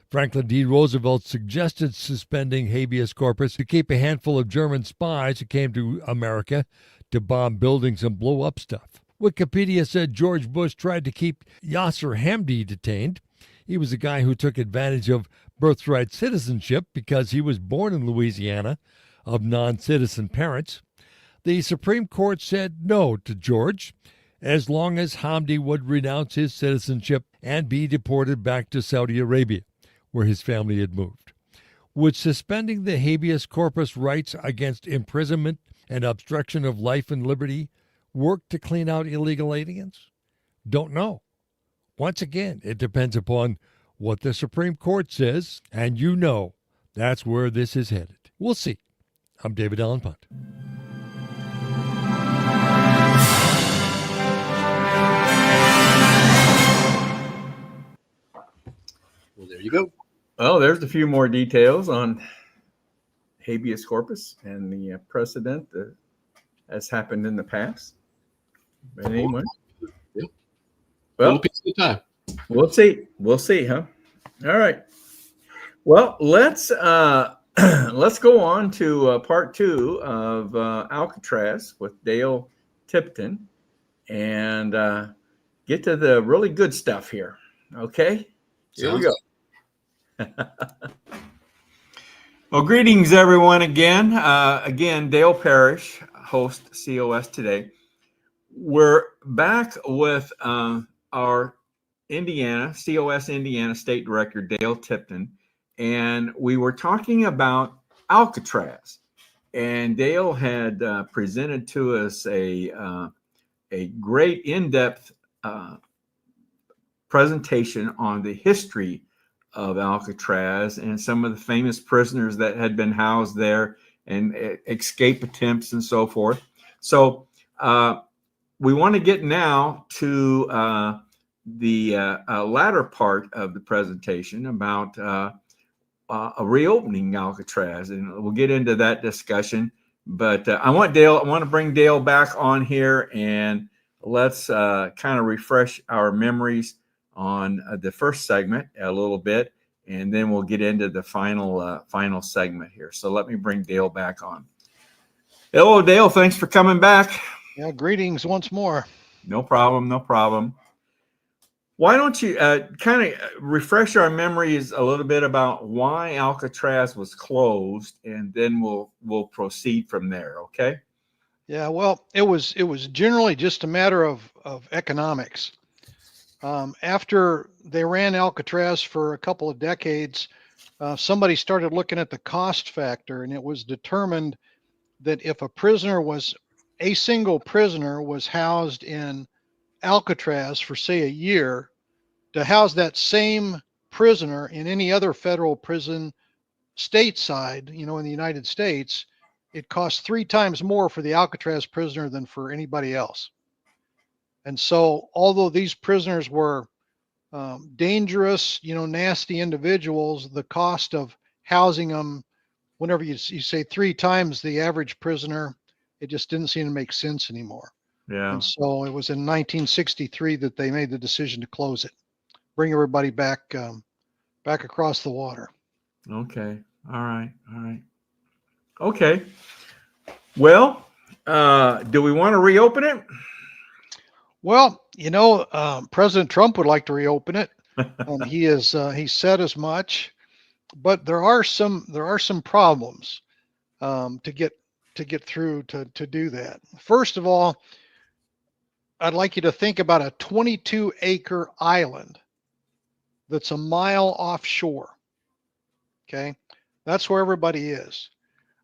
Franklin D. Roosevelt suggested suspending habeas corpus to keep a handful of German spies who came to America to bomb buildings and blow up stuff. Wikipedia said George Bush tried to keep Yasser Hamdi detained. He was a guy who took advantage of birthright citizenship because he was born in Louisiana of non-citizen parents. The Supreme Court said no to George. as long as Hamdi would renounce his citizenship and be deported back to Saudi Arabia, where his family had moved. Would suspending the habeas corpus rights against imprisonment and obstruction of life and liberty work to clean out illegal aliens? Don't know. Once again, it depends upon what the Supreme Court says, and you know that's where this is headed. We'll see. I'm David Allen Punt. Well, there you go. Well, there's a few more details on habeas corpus and the precedent that has happened in the past. But anyway, Yep. well, Little piece of time. we'll see. We'll see, huh? All right. Well, let's go on to part 2 of Alcatraz with Dale Tipton and get to the really good stuff here. Okay. Here we go. Well, greetings, everyone. Again, Dale Parrish, host COS today. We're back with our COS Indiana State Director, Dale Tipton, and we were talking about Alcatraz. And Dale had presented to us a great in-depth presentation on the history of Alcatraz and some of the famous prisoners that had been housed there and escape attempts and so forth. So we want to get now to the latter part of the presentation about a reopening Alcatraz, and we'll get into that discussion. But I want to bring Dale back on here, and let's kind of refresh our memories on the first segment a little bit, and then we'll get into the final segment here. So let me bring Dale back on. Hello, Dale. Thanks for coming back. Yeah, greetings once more. No problem. No problem. Why don't you kind of refresh our memories a little bit about why Alcatraz was closed, and then we'll proceed from there. Okay. Yeah, well, it was generally just a matter of economics. After they ran Alcatraz for a couple of decades, somebody started looking at the cost factor, and it was determined that if a single prisoner was housed in Alcatraz for, say, a year, to house that same prisoner in any other federal prison stateside, in the United States, it costs 3 times more for the Alcatraz prisoner than for anybody else. And so, although these prisoners were dangerous, nasty individuals, the cost of housing them, whenever you say 3 times the average prisoner, it just didn't seem to make sense anymore. Yeah. And so it was in 1963 that they made the decision to close it, bring everybody back across the water. Okay. All right. Okay. Well, do we want to reopen it? Well, President Trump would like to reopen it. He said as much, but there are some problems to get through to do that. First of all, I'd like you to think about a 22-acre island that's a mile offshore. Okay, that's where everybody is,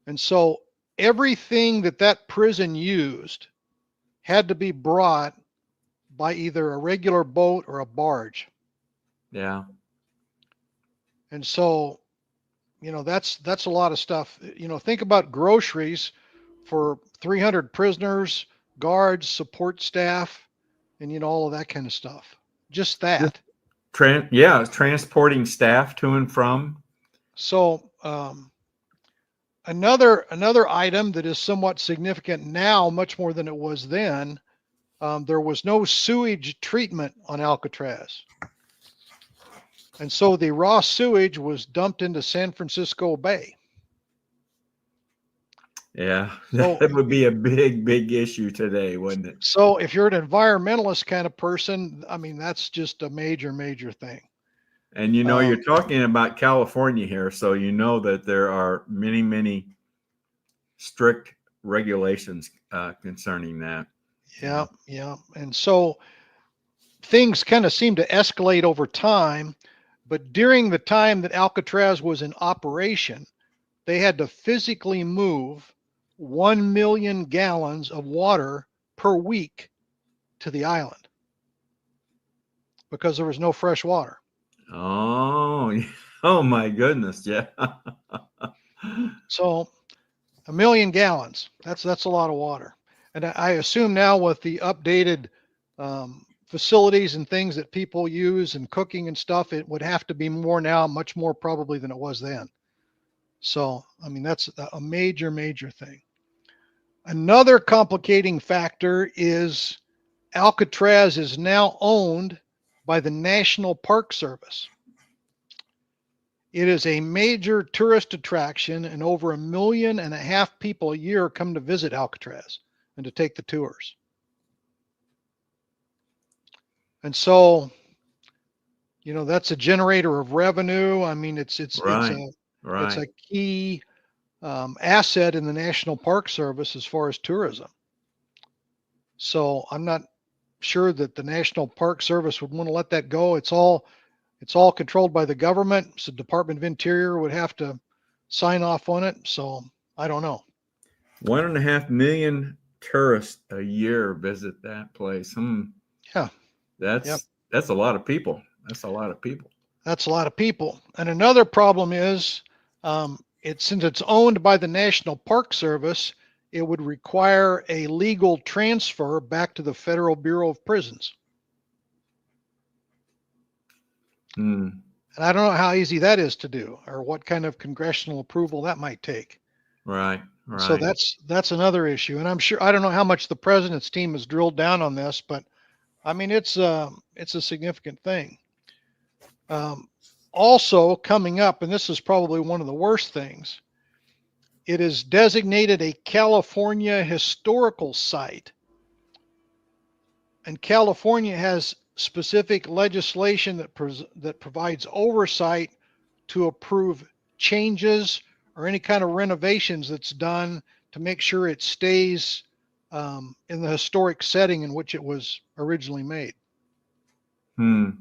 and so everything that prison used had to be brought by either a regular boat or a barge. Yeah. And so, that's a lot of stuff. Think about groceries for 300 prisoners, guards, support staff, and all of that kind of stuff. Just that. Transporting staff to and from. So another item that is somewhat significant now, much more than it was then, there was no sewage treatment on Alcatraz. And so the raw sewage was dumped into San Francisco Bay. Yeah, that would be a big issue today, wouldn't it? So if you're an environmentalist kind of person, I mean, that's just a major thing. And you're talking about California here, so that there are many strict regulations concerning that. Yeah, yeah. And so things kind of seem to escalate over time, but during the time that Alcatraz was in operation, they had to physically move 1 million gallons of water per week to the island because there was no fresh water. Oh, oh my goodness. Yeah. So 1 million gallons, that's a lot of water. And I assume now with the updated facilities and things that people use and cooking and stuff, it would have to be more now, much more probably than it was then. So, I mean, that's a major, major thing. Another complicating factor is Alcatraz is now owned by the National Park Service. It is a major tourist attraction, and over 1.5 million people a year come to visit Alcatraz and to take the tours. And so, that's a generator of revenue. I mean, it's Right. a key asset in the National Park Service as far as tourism. So I'm not sure that the National Park Service would want to let that go. It's all controlled by the government. So Department of Interior would have to sign off on it. So I don't know. 1.5 million tourists a year visit that place. Yeah. That's a lot of people. That's a lot of people. That's a lot of people. And another problem is, since it's owned by the National Park Service, it would require a legal transfer back to the Federal Bureau of Prisons. Hmm. And I don't know how easy that is to do, or what kind of congressional approval that might take. Right. So that's another issue. And I don't know how much the president's team has drilled down on this, but I mean, it's a significant thing. Also coming up, and this is probably one of the worst things, it is designated a California historical site. And California has specific legislation that provides oversight to approve changes or any kind of renovations that's done to make sure it stays in the historic setting in which it was originally made. Hmm.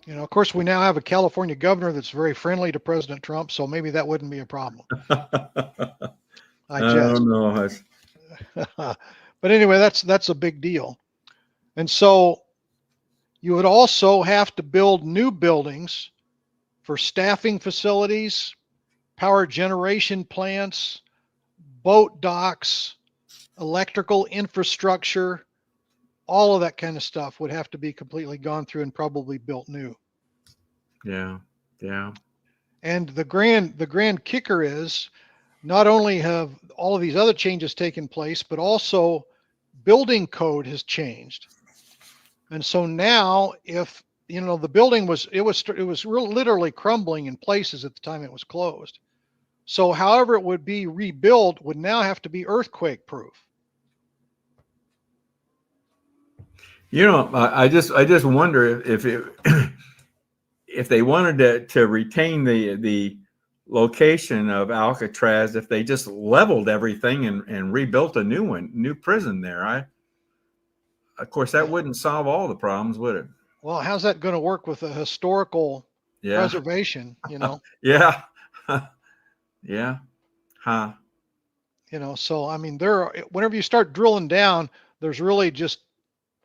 Of course, we now have a California governor that's very friendly to President Trump, so maybe that wouldn't be a problem. I jest. don't know. But anyway, that's a big deal. And so you would also have to build new buildings for staffing facilities, power generation plants, boat docks, electrical infrastructure. All of that kind of stuff would have to be completely gone through and probably built new. Yeah. And the grand kicker is not only have all of these other changes taken place, but also building code has changed. And so now, if the building was literally crumbling in places at the time it was closed. So however it would be rebuilt would now have to be earthquake proof. I just wonder if they wanted to retain the location of Alcatraz, if they just leveled everything and rebuilt a new prison there. Of course, that wouldn't solve all the problems, would it? Well, how's that going to work with a historical preservation? Yeah. Yeah. Huh. So I mean, whenever you start drilling down, there's really just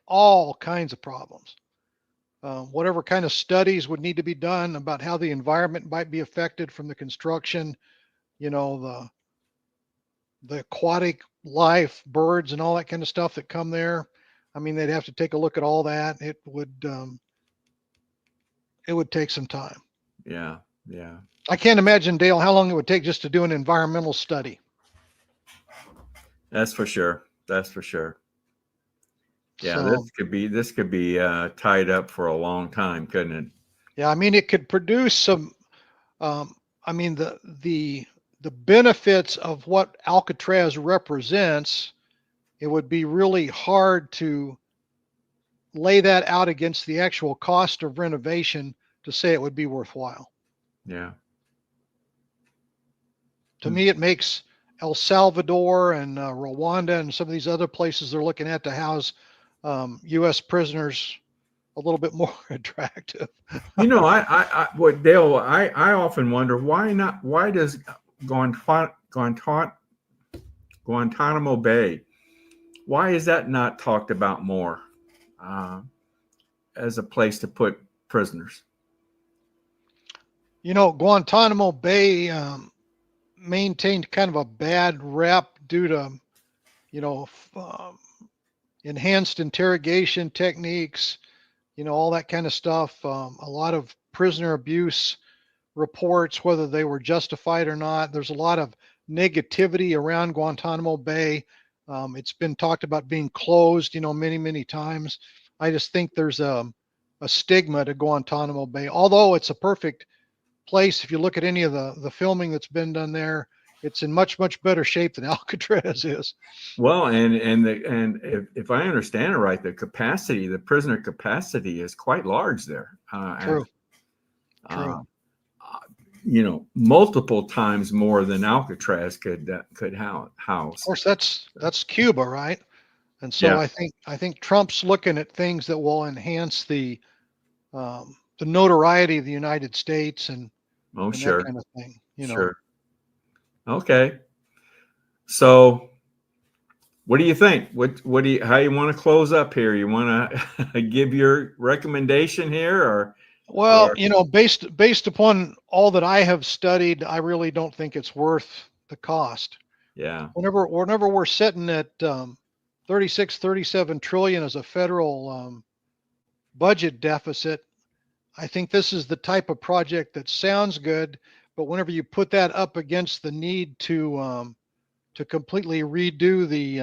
all kinds of problems. Whatever kind of studies would need to be done about how the environment might be affected from the construction, the aquatic life, birds and all that kind of stuff that come there. I mean, they'd have to take a look at all that. It would take some time. Yeah. I can't imagine, Dale, how long it would take just to do an environmental study. That's for sure. Yeah, So, this could be tied up for a long time, couldn't it? yeah, I mean, it could produce some. I mean, the benefits of what Alcatraz represents, it would be really hard to lay that out against the actual cost of renovation to say it would be worthwhile. Yeah. To me, it makes El Salvador and Rwanda and some of these other places they're looking at to house U.S. prisoners a little bit more attractive. You know, what Dale, I often wonder why not. Why does Guantanamo Bay? Why is that not talked about more as a place to put prisoners? You know, Guantanamo Bay maintained kind of a bad rep due to, you know, enhanced interrogation techniques, you know, all that kind of stuff. A lot of prisoner abuse reports, whether they were justified or not. There's a lot of negativity around Guantanamo Bay. It's been talked about being closed, you know, many, many times. I just think there's a stigma to Guantanamo Bay, although it's a perfect place. If you look at any of the filming that's been done there, it's in much, much better shape than Alcatraz is. Well, and if I understand it right, the prisoner capacity is quite large there. True. True. You know, multiple times more than Alcatraz could house. Of course, that's Cuba, right? And so Yeah. I think Trump's looking at things that will enhance the notoriety of the United States and Sure. that kind of thing. You know. Sure. Okay. So, what do you think? How you want to close up here? You want to give your recommendation here, or? Well, you know, based upon all that I have studied, I really don't think it's worth the cost. Yeah. Whenever we're sitting at 36, 37 trillion as a federal budget deficit, I think this is the type of project that sounds good, but whenever you put that up against the need to completely redo the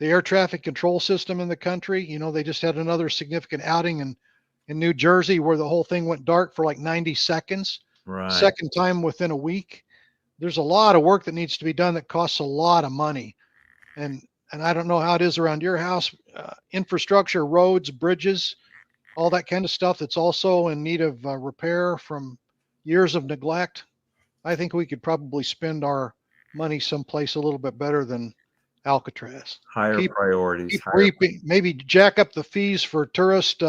air traffic control system in the country, you know, they just had another significant outing in New Jersey where the whole thing went dark for like 90 seconds. Right. Second time within a week. There's a lot of work that needs to be done that costs a lot of money. And I don't know how it is around your house, infrastructure, roads, bridges, all that kind of stuff that's also in need of repair from years of neglect. I think we could probably spend our money someplace a little bit better than Alcatraz. Higher priorities. Keep reaping, maybe jack up the fees for tourist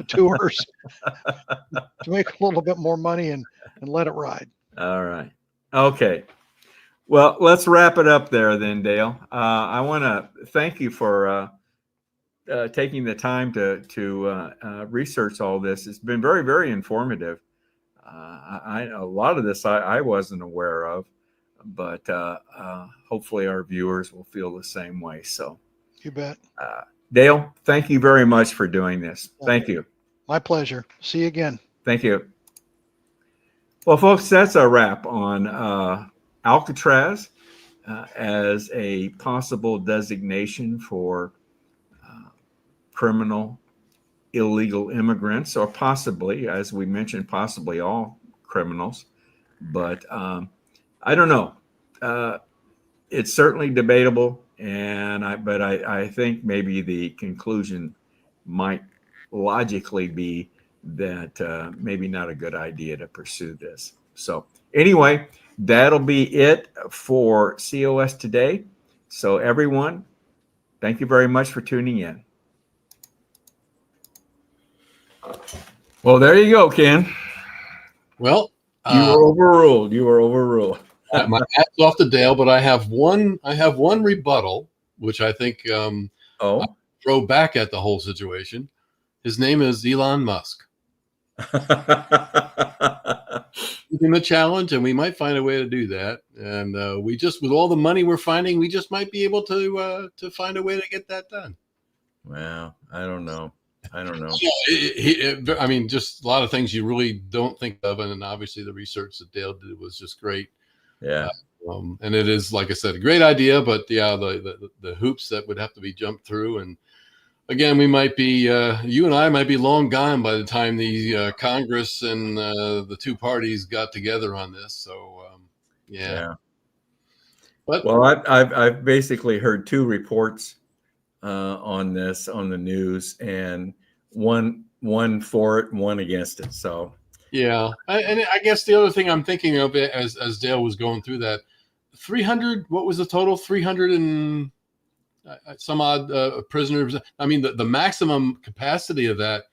tours to make a little bit more money and let it ride. All right. Okay. Well, let's wrap it up there then, Dale. I want to thank you for taking the time to research all this. It's been very, very informative. A lot of this I wasn't aware of, but hopefully our viewers will feel the same way. So you bet. Dale, thank you very much for doing this. Thank you. My pleasure. See you again. Thank you. Well, folks, that's a wrap on Alcatraz as a possible designation for criminal illegal immigrants, or possibly, as we mentioned, possibly all criminals. But I don't know. It's certainly debatable. But I think maybe the conclusion might logically be that maybe not a good idea to pursue this. So anyway, that'll be it for COS today. So everyone, thank you very much for tuning in. Well, there you go, Ken. Well, you were overruled. You were overruled. My hat's off to Dale, but I have one rebuttal, which I think I'll throw back at the whole situation. His name is Elon Musk. Give him a challenge, and we might find a way to do that. And we just, with all the money we're finding, we just might be able to find a way to get that done. Well, I don't know. I mean, just a lot of things you really don't think of, and obviously the research that Dale did was just great. Yeah. And it is, like I said, a great idea, but yeah, the hoops that would have to be jumped through. And again, we might be, you and I might be long gone by the time the Congress and the two parties got together on this. So, yeah. But well, I've basically heard two reports on this on the news, and one for it and one against it. So. Yeah, and I guess the other thing I'm thinking of as Dale was going through that, 300. What was the total? 300 and some odd prisoners. I mean, the maximum capacity of that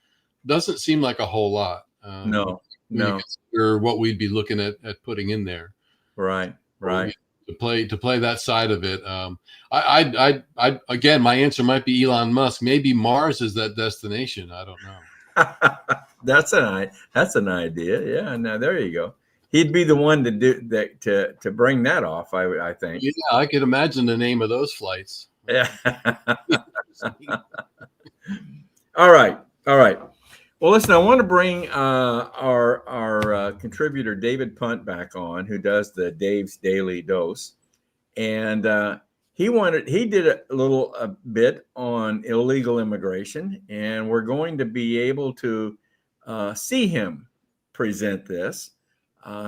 doesn't seem like a whole lot. No, when you consider what we'd be looking at putting in there. Right. To play that side of it. I again, my answer might be Elon Musk. Maybe Mars is that destination. I don't know. That's an idea. Yeah. Now there you go. He'd be the one to do that to bring that off. I think. Yeah, I could imagine the name of those flights. Yeah. All right. Well, listen, I want to bring our contributor David Punt back on, who does the Dave's Daily Dose, and he did a bit on illegal immigration, and we're going to be able to see him present this.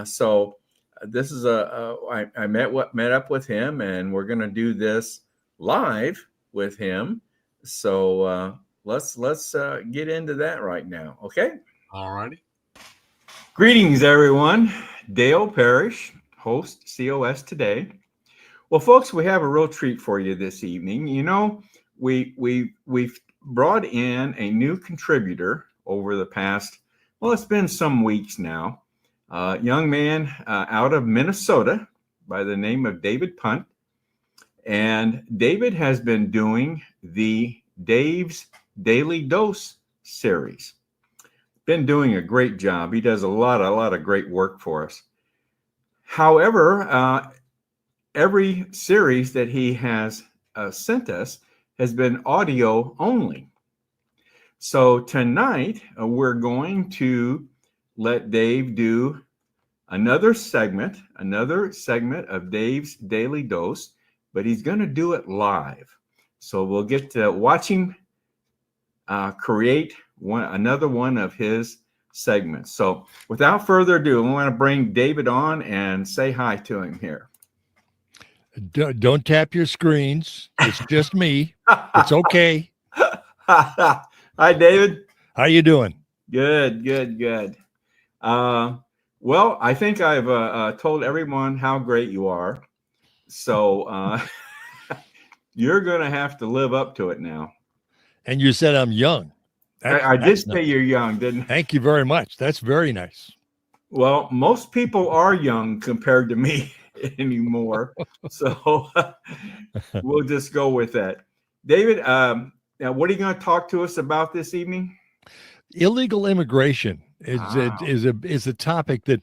So this is I met up with him, and we're going to do this live with him. So let's get into that right now. Okay. All righty. Greetings, everyone. Dale Parrish, host COS Today. Well, folks, we have a real treat for you this evening. You know, we've brought in a new contributor over the past, well, it's been some weeks now. Young man out of Minnesota by the name of David Punt. And David has been doing the Dave's Daily Dose series. Been doing a great job. He does a lot of great work for us. However, every series that he has sent us has been audio only. So tonight we're going to let Dave do another segment of Dave's Daily Dose, but he's going to do it live. So we'll get to watch him create another one of his segments. So without further ado, I want to bring David on and say hi to him here. Don't tap your screens. It's just me. It's okay. Hi, David. How you doing? Good. Well, I think I've told everyone how great you are. So you're going to have to live up to it now. And you said I'm young. I did say you're young, didn't I? Thank you very much. That's very nice. Well, most people are young compared to me anymore. So we'll just go with that. David, now what are you going to talk to us about this evening? Illegal immigration is a topic that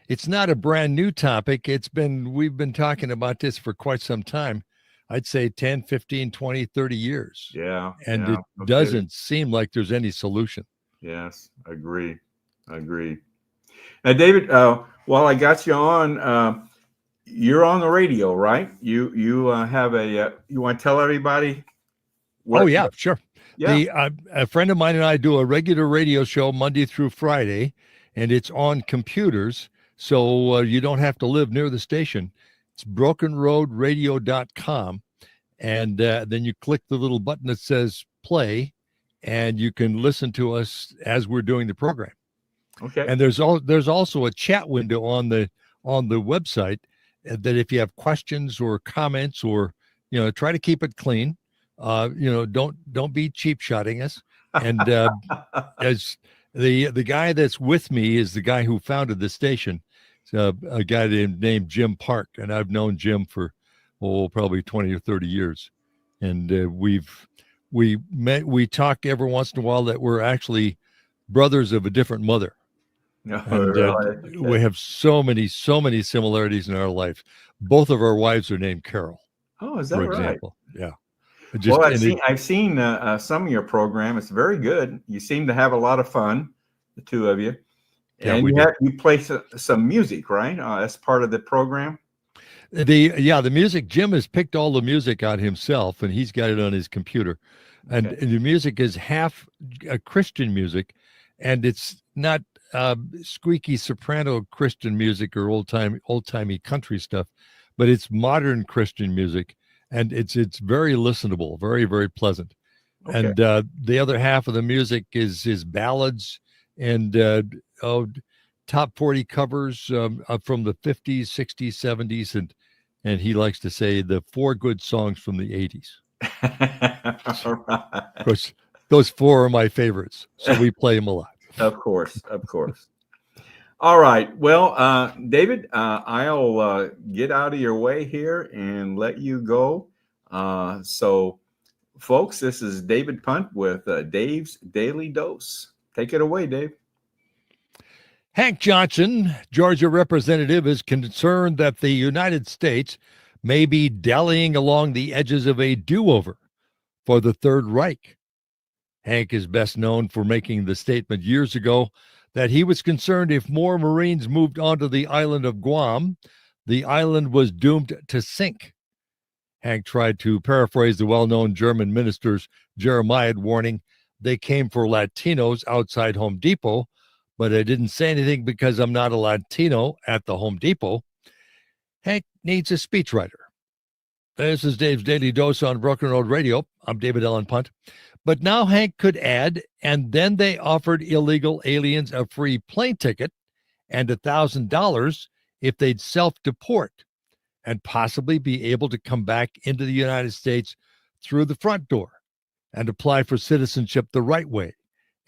it's not a brand new topic. We've been talking about this for quite some time. I'd say 10, 15, 20, 30 years. Yeah. And it doesn't seem like there's any solution. Yes, agree. Now, David, while I got you on, you're on the radio, right? You have you want to tell everybody? Sure. Yeah. A friend of mine and I do a regular radio show Monday through Friday, and it's on computers. So you don't have to live near the station. It's brokenroadradio.com. And then you click the little button that says play, and you can listen to us as we're doing the program. Okay. And there's also a chat window on the website that if you have questions or comments, or try to keep it clean. Don't be cheap shotting us. And as the guy that's with me is the guy who founded the station. A guy named Jim Park, and I've known Jim for probably 20 or 30 years, and we talk every once in a while that we're actually brothers of a different mother. And we have so many similarities in our life. Both of our wives are named Carol. Oh, is that for right? Example. Yeah. I've seen some of your program. It's very good. You seem to have a lot of fun, the two of you. And you play some music, right? As part of the program. The music. Jim has picked all the music out himself, and he's got it on his computer. And the music is half Christian music, and it's not squeaky soprano Christian music or old timey country stuff, but it's modern Christian music, and it's very listenable, very, very pleasant. Okay. And the other half of the music is ballads and top 40 covers from the 50s, 60s, 70s, And he likes to say the 4 good songs from the 80s. All right. Of course, those 4 are my favorites, so we play them a lot. Of course, of course. All right. Well, David, I'll get out of your way here and let you go. So, folks, this is David Punt with Dave's Daily Dose. Take it away, Dave. Hank Johnson, Georgia representative, is concerned that the United States may be dallying along the edges of a do-over for the Third Reich. Hank is best known for making the statement years ago that he was concerned if more Marines moved onto the island of Guam, the island was doomed to sink. Hank tried to paraphrase the well-known German minister's Jeremiah warning, "They came for Latinos outside Home Depot, but I didn't say anything because I'm not a Latino at the Home Depot." Hank needs a speechwriter. This is Dave's Daily Dose on Broken Road Radio. I'm David Allen Punt. But now Hank could add, and then they offered illegal aliens a free plane ticket and $1,000 if they'd self-deport and possibly be able to come back into the United States through the front door and apply for citizenship the right way,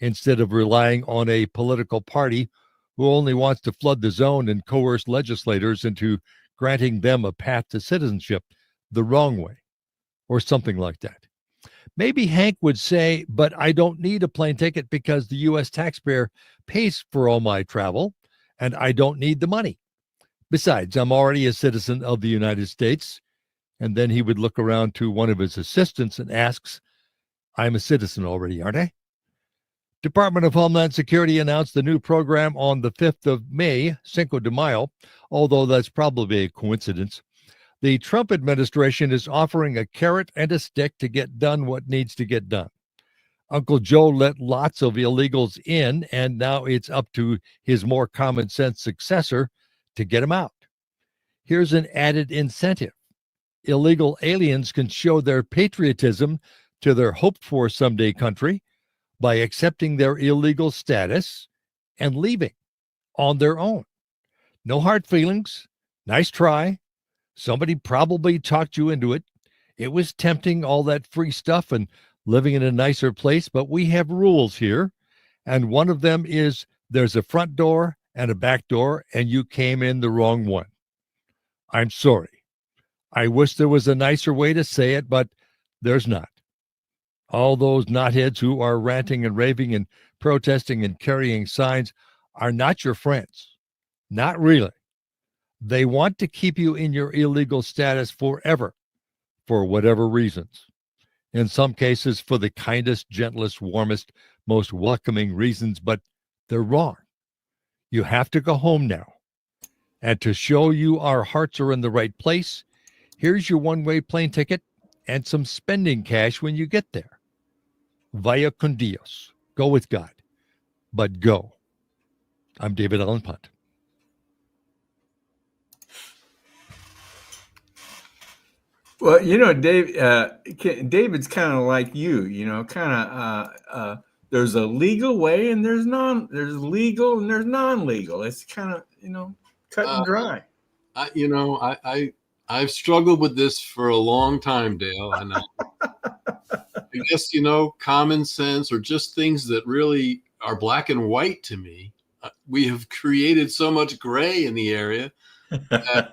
instead of relying on a political party who only wants to flood the zone and coerce legislators into granting them a path to citizenship the wrong way, or something like that. Maybe Hank would say, but I don't need a plane ticket because the U.S. taxpayer pays for all my travel, and I don't need the money. Besides, I'm already a citizen of the United States. And then he would look around to one of his assistants and asks, I'm a citizen already, aren't I? Department of Homeland Security announced the new program on the 5th of May, Cinco de Mayo, although that's probably a coincidence. The Trump administration is offering a carrot and a stick to get done what needs to get done. Uncle Joe let lots of illegals in, and now it's up to his more common sense successor to get them out. Here's an added incentive. Illegal aliens can show their patriotism to their hoped-for someday country by accepting their illegal status and leaving on their own. No hard feelings. Nice try. Somebody probably talked you into it. It was tempting, all that free stuff and living in a nicer place, but we have rules here. And one of them is there's a front door and a back door, and you came in the wrong one. I'm sorry. I wish there was a nicer way to say it, but there's not. All those knotheads who are ranting and raving and protesting and carrying signs are not your friends. Not really. They want to keep you in your illegal status forever, for whatever reasons. In some cases, for the kindest, gentlest, warmest, most welcoming reasons, but they're wrong. You have to go home now. And to show you our hearts are in the right place, here's your one-way plane ticket and some spending cash when you get there. Vaya con Dios. Go with God. But go. I'm David Allen Punt. Well, David's kind of like you, there's a legal way and there's legal and there's non-legal. It's kind of, cut and dry. I've struggled with this for a long time, Dale. And I guess, common sense or just things that really are black and white to me. We have created so much gray in the area that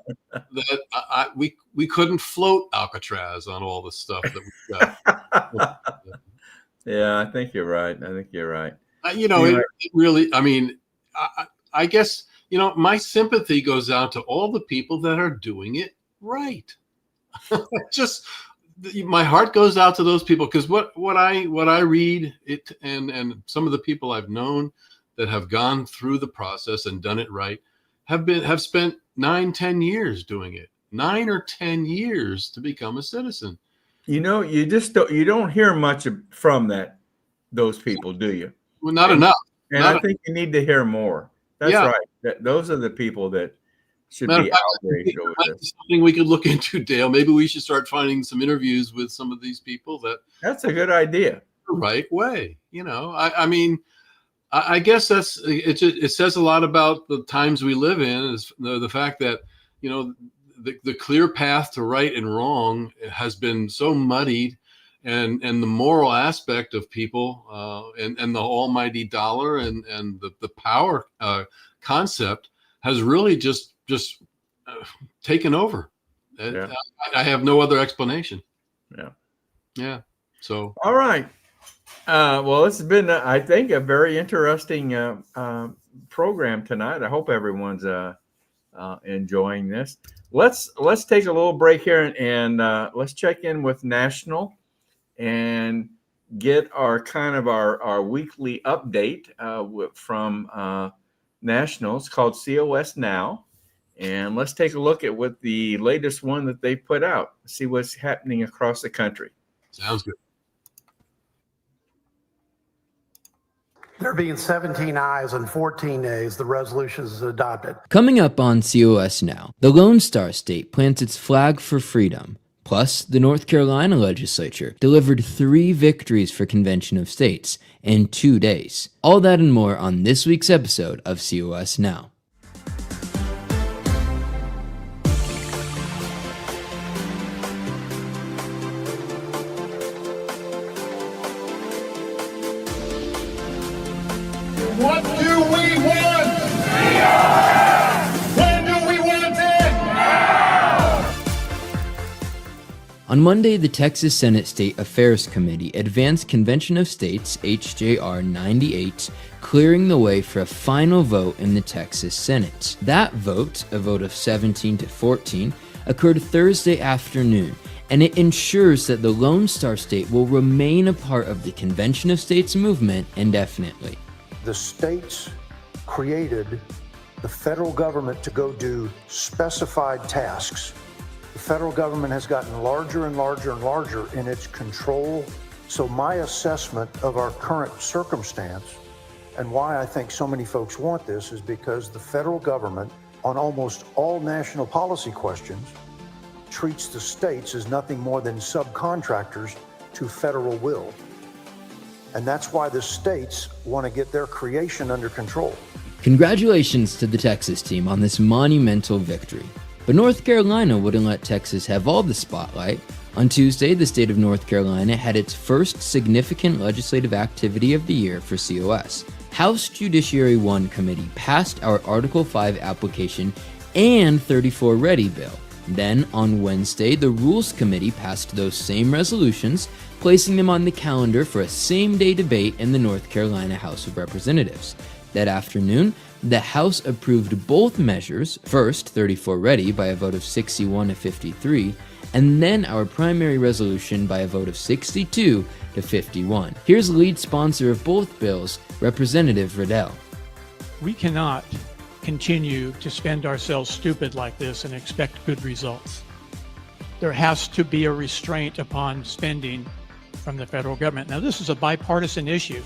we couldn't float Alcatraz on all the stuff that we've got. Yeah, I think you're right. It really, I guess, my sympathy goes out to all the people that are doing it right. Just my heart goes out to those people, because what I read it and some of the people I've known that have gone through the process and done it right have spent 9-10 years doing it. 9 or 10 years to become a citizen. You don't hear much from those people, do you? Well, not enough. And I think you need to hear more. That's right. Those are the people that should be outraged over this. Something we could look into, Dale. Maybe we should start finding some interviews with some of these people. That's a good idea. The right way. I guess it says a lot about the times we live in, is the fact that, the clear path to right and wrong has been so muddied, and the moral aspect of people and the almighty dollar and the power concept has really just taken over. Yeah. I have no other explanation. Yeah. Yeah. So. All right. Well, it's been, I think, a very interesting program tonight. I hope everyone's enjoying this. Let's take a little break here and let's check in with National and get our weekly update from National. It's called COS Now. And let's take a look at what the latest one that they put out, see what's happening across the country. Sounds good. There being 17 ayes and 14 nays, the resolution is adopted. Coming up on COS Now, the Lone Star State plants its flag for freedom. Plus, the North Carolina legislature delivered 3 victories for Convention of States in 2 days. All that and more on this week's episode of COS Now. What do we want? When do we want it? On Monday, the Texas Senate State Affairs Committee advanced Convention of States HJR 98, clearing the way for a final vote in the Texas Senate. That vote, a vote of 17 to 14, occurred Thursday afternoon, and it ensures that the Lone Star State will remain a part of the Convention of States movement indefinitely. The states created the federal government to go do specified tasks. The federal government has gotten larger and larger and larger in its control. So my assessment of our current circumstance and why I think so many folks want this is because the federal government, on almost all national policy questions, treats the states as nothing more than subcontractors to federal will. And that's why the states want to get their creation under control. Congratulations to the Texas team on this monumental victory. But North Carolina wouldn't let Texas have all the spotlight. On Tuesday, the state of North Carolina had its first significant legislative activity of the year for COS. House Judiciary 1 Committee passed our Article 5 application and 34 Ready bill. Then, on Wednesday, the Rules Committee passed those same resolutions, placing them on the calendar for a same-day debate in the North Carolina House of Representatives. That afternoon, the House approved both measures, first 34 Ready by a vote of 61 to 53, and then our primary resolution by a vote of 62 to 51. Here's lead sponsor of both bills, Representative Riddell. We cannot continue to spend ourselves stupid like this and expect good results. There has to be a restraint upon spending from the federal government. Now, this is a bipartisan issue.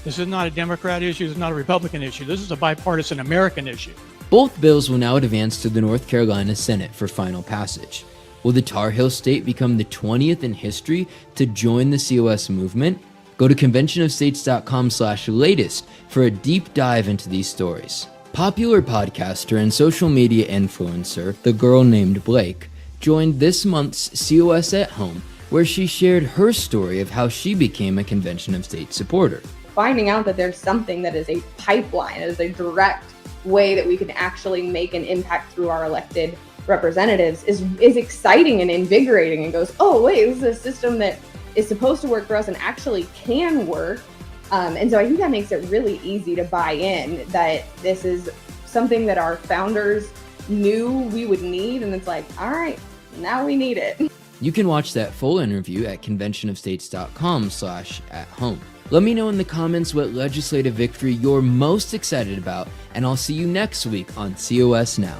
This is not a Democrat issue. This is not a Republican issue. This is a bipartisan American issue. Both bills will now advance to the North Carolina Senate for final passage. Will the Tar Heel State become the 20th in history to join the COS movement? Go to conventionofstates.com/latest for a deep dive into these stories. Popular podcaster and social media influencer, The Girl Named Blake, joined this month's COS at Home, where she shared her story of how she became a Convention of States supporter. Finding out that there's something that is a pipeline, is a direct way that we can actually make an impact through our elected representatives is exciting and invigorating, and goes, oh wait, this is a system that is supposed to work for us and actually can work. And so I think that makes it really easy to buy in that this is something that our founders knew we would need. And it's like, all right, now we need it. You can watch that full interview at conventionofstates.com/at-home. Let me know in the comments what legislative victory you're most excited about, and I'll see you next week on COS Now.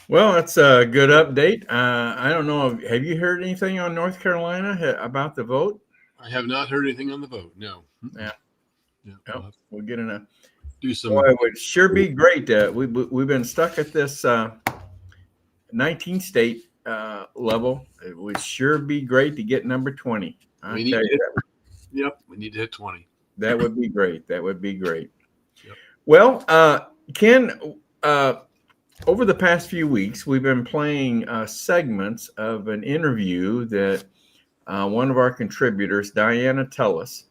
Well, that's a good update. I don't know. Have you heard anything on North Carolina about the vote? I have not heard anything on the vote. No. Yeah. Yeah, Yep, we're getting a. do some. Boy, it would sure be great. We've been stuck at this 19 state level. It would sure be great to get number 20. I We need tell to you, hit, yep, we need to hit 20. that would be great. That would be great. Yep. Well, Ken, over the past few weeks, we've been playing segments of an interview that one of our contributors, Diana Tellis,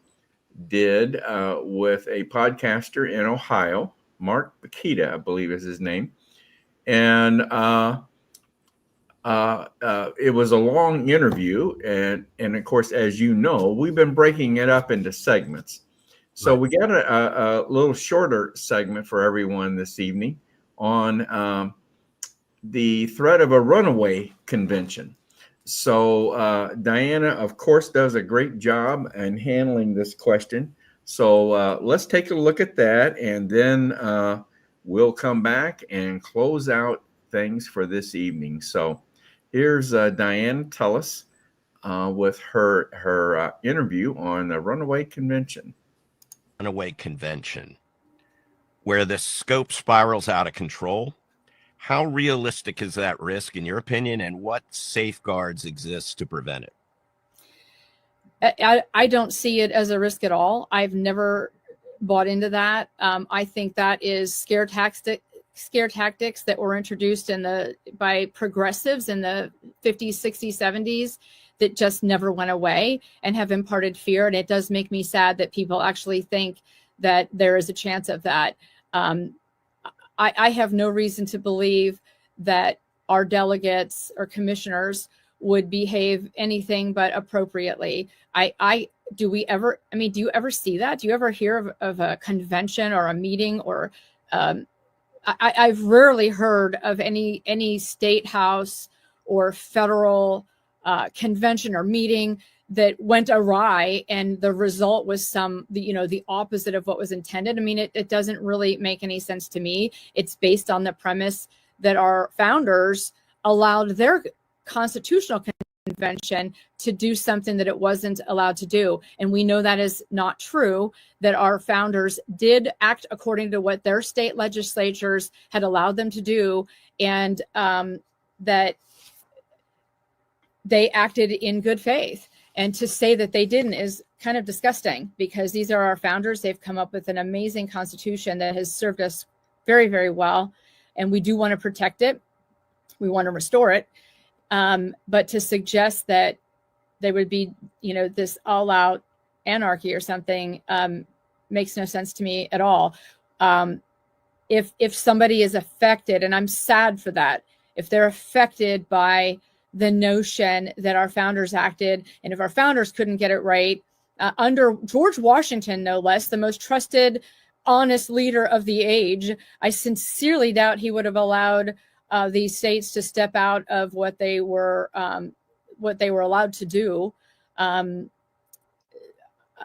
did with a podcaster in Ohio, Mark Bakita, I believe is his name. And it was a long interview. And of course, as you know, we've been breaking it up into segments. So we got a little shorter segment for everyone this evening on the threat of a runaway convention. So Diana, of course, does a great job in handling this question. So let's take a look at that, and then we'll come back and close out things for this evening. So here's Diana Tellis with her interview on the runaway convention. Runaway convention, where the scope spirals out of control. How realistic is that risk, in your opinion, and what safeguards exist to prevent it? I don't see it as a risk at all. I've never bought into that. I think that is scare tactics that were introduced by progressives in the 50s, 60s, 70s that just never went away and have imparted fear. And it does make me sad that people actually think that there is a chance of that. I have no reason to believe that our delegates or commissioners would behave anything but appropriately. Do you ever see that? Do you ever hear of a convention or a meeting or I've rarely heard of any state house or federal convention or meeting that went awry and the result was the opposite of what was intended. I mean, it doesn't really make any sense to me. It's based on the premise that our founders allowed their constitutional convention to do something that it wasn't allowed to do. And we know that is not true, that our founders did act according to what their state legislatures had allowed them to do, and that they acted in good faith. And to say that they didn't is kind of disgusting, because these are our founders. They've come up with an amazing constitution that has served us very, very well. And we do want to protect it. We want to restore it. But to suggest that there would be, this all out anarchy or something makes no sense to me at all. If somebody is affected, and I'm sad for that, if they're affected by the notion that our founders acted, and if our founders couldn't get it right, under George Washington, no less, the most trusted, honest leader of the age, I sincerely doubt he would have allowed these states to step out of what they were allowed to do.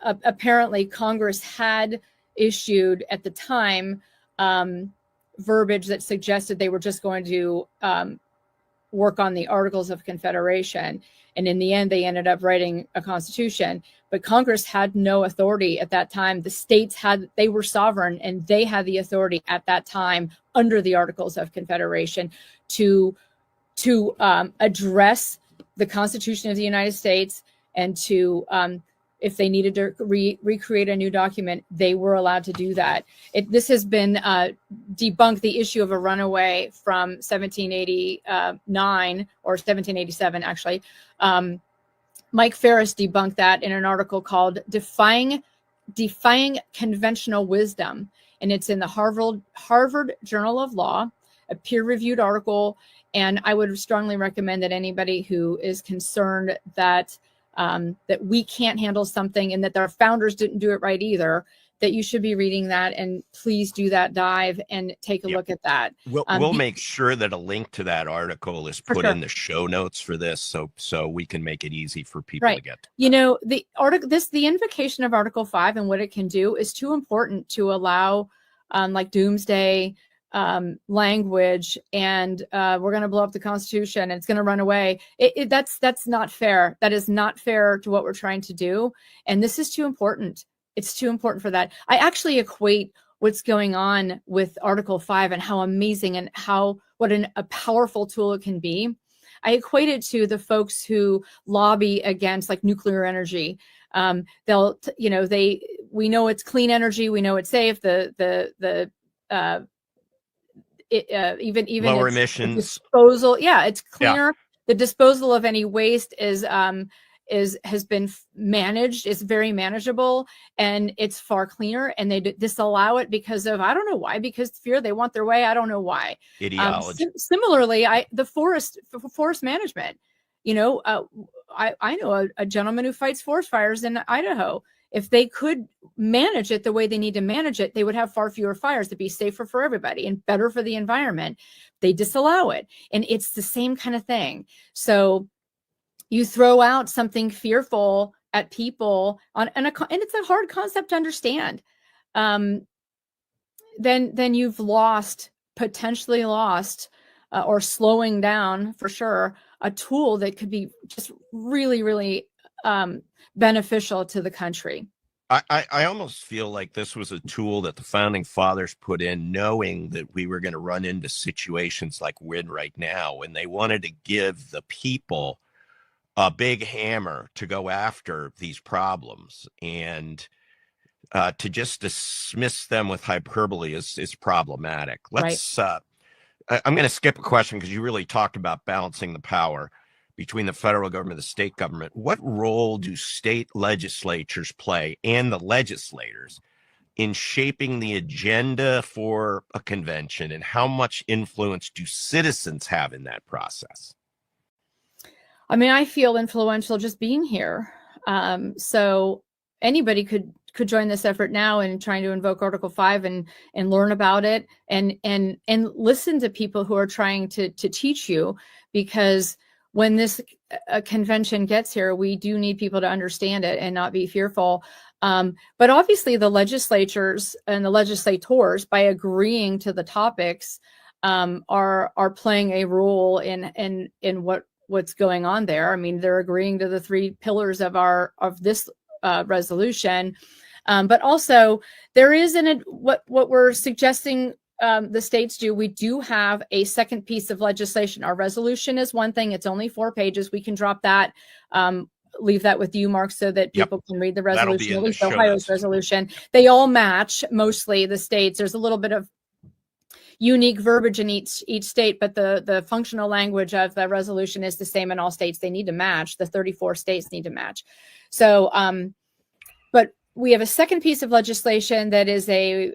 Apparently, Congress had issued at the time verbiage that suggested they were just going to work on the Articles of Confederation. And in the end, they ended up writing a constitution. But Congress had no authority at that time. The states they were sovereign, and they had the authority at that time under the Articles of Confederation to address the Constitution of the United States, and to, if they needed to recreate a new document, they were allowed to do that. This has been debunked, the issue of a runaway from 1789 or 1787, actually. Mike Ferris debunked that in an article called Defying Conventional Wisdom. And it's in the Harvard Journal of Law, a peer-reviewed article. And I would strongly recommend that anybody who is concerned that we can't handle something and that our founders didn't do it right either, that you should be reading that, and please do that dive and take a look at that. We'll make sure that a link to that article is put in the show notes for this, so we can make it easy for people to get to. The article, the invocation of Article 5 and what it can do is too important to allow like doomsday language, and we're going to blow up the Constitution and it's going to run away. That's not fair. That is not fair to what we're trying to do. And this is too important It's too important for that. I actually equate what's going on with Article 5 and how amazing and what a powerful tool it can be. I equate it to the folks who lobby against like nuclear energy. We know it's clean energy, we know it's safe. Even lower its emissions disposal, it's cleaner. Yeah. The disposal of any waste has been managed. It's very manageable, and it's far cleaner. And they disallow it because of, I don't know why, because fear. They want their way. I don't know why. Ideology. Similarly, the forest management. I know a gentleman who fights forest fires in Idaho. If they could manage it the way they need to manage it, they would have far fewer fires. To be safer for everybody and better for the environment. They disallow it, and it's the same kind of thing. So you throw out something fearful at people and it's a hard concept to understand. Then you've potentially lost, or slowing down for sure, a tool that could be just really, really beneficial to the country. I almost feel like this was a tool that the founding fathers put in knowing that we were going to run into situations like we're in right now, and they wanted to give the people a big hammer to go after these problems, and to just dismiss them with hyperbole is problematic. Let's I'm going to skip a question because you really talked about balancing the power between the federal government and the state government. What role do state legislatures play and the legislators in shaping the agenda for a convention, and how much influence do citizens have in that process? I mean, I feel influential just being here. So anybody could join this effort now and trying to invoke Article 5 and learn about it and listen to people who are trying to teach you, because when this convention gets here, we do need people to understand it and not be fearful. But obviously the legislatures and the legislators, by agreeing to the topics, are playing a role in what's going on there. I mean, they're agreeing to the 3 pillars of this resolution. But also there is what we're suggesting the states do. We do have a second piece of legislation. Our resolution is one thing. It's only 4 pages. We can drop that, leave that with you, Mark, so that people can read the resolution, at least Ohio's resolution. They all match, mostly the states. There's a little bit of unique verbiage in each state, but the functional language of the resolution is the same in all states. They need to match. The 34 states need to match. So, but we have a second piece of legislation that is a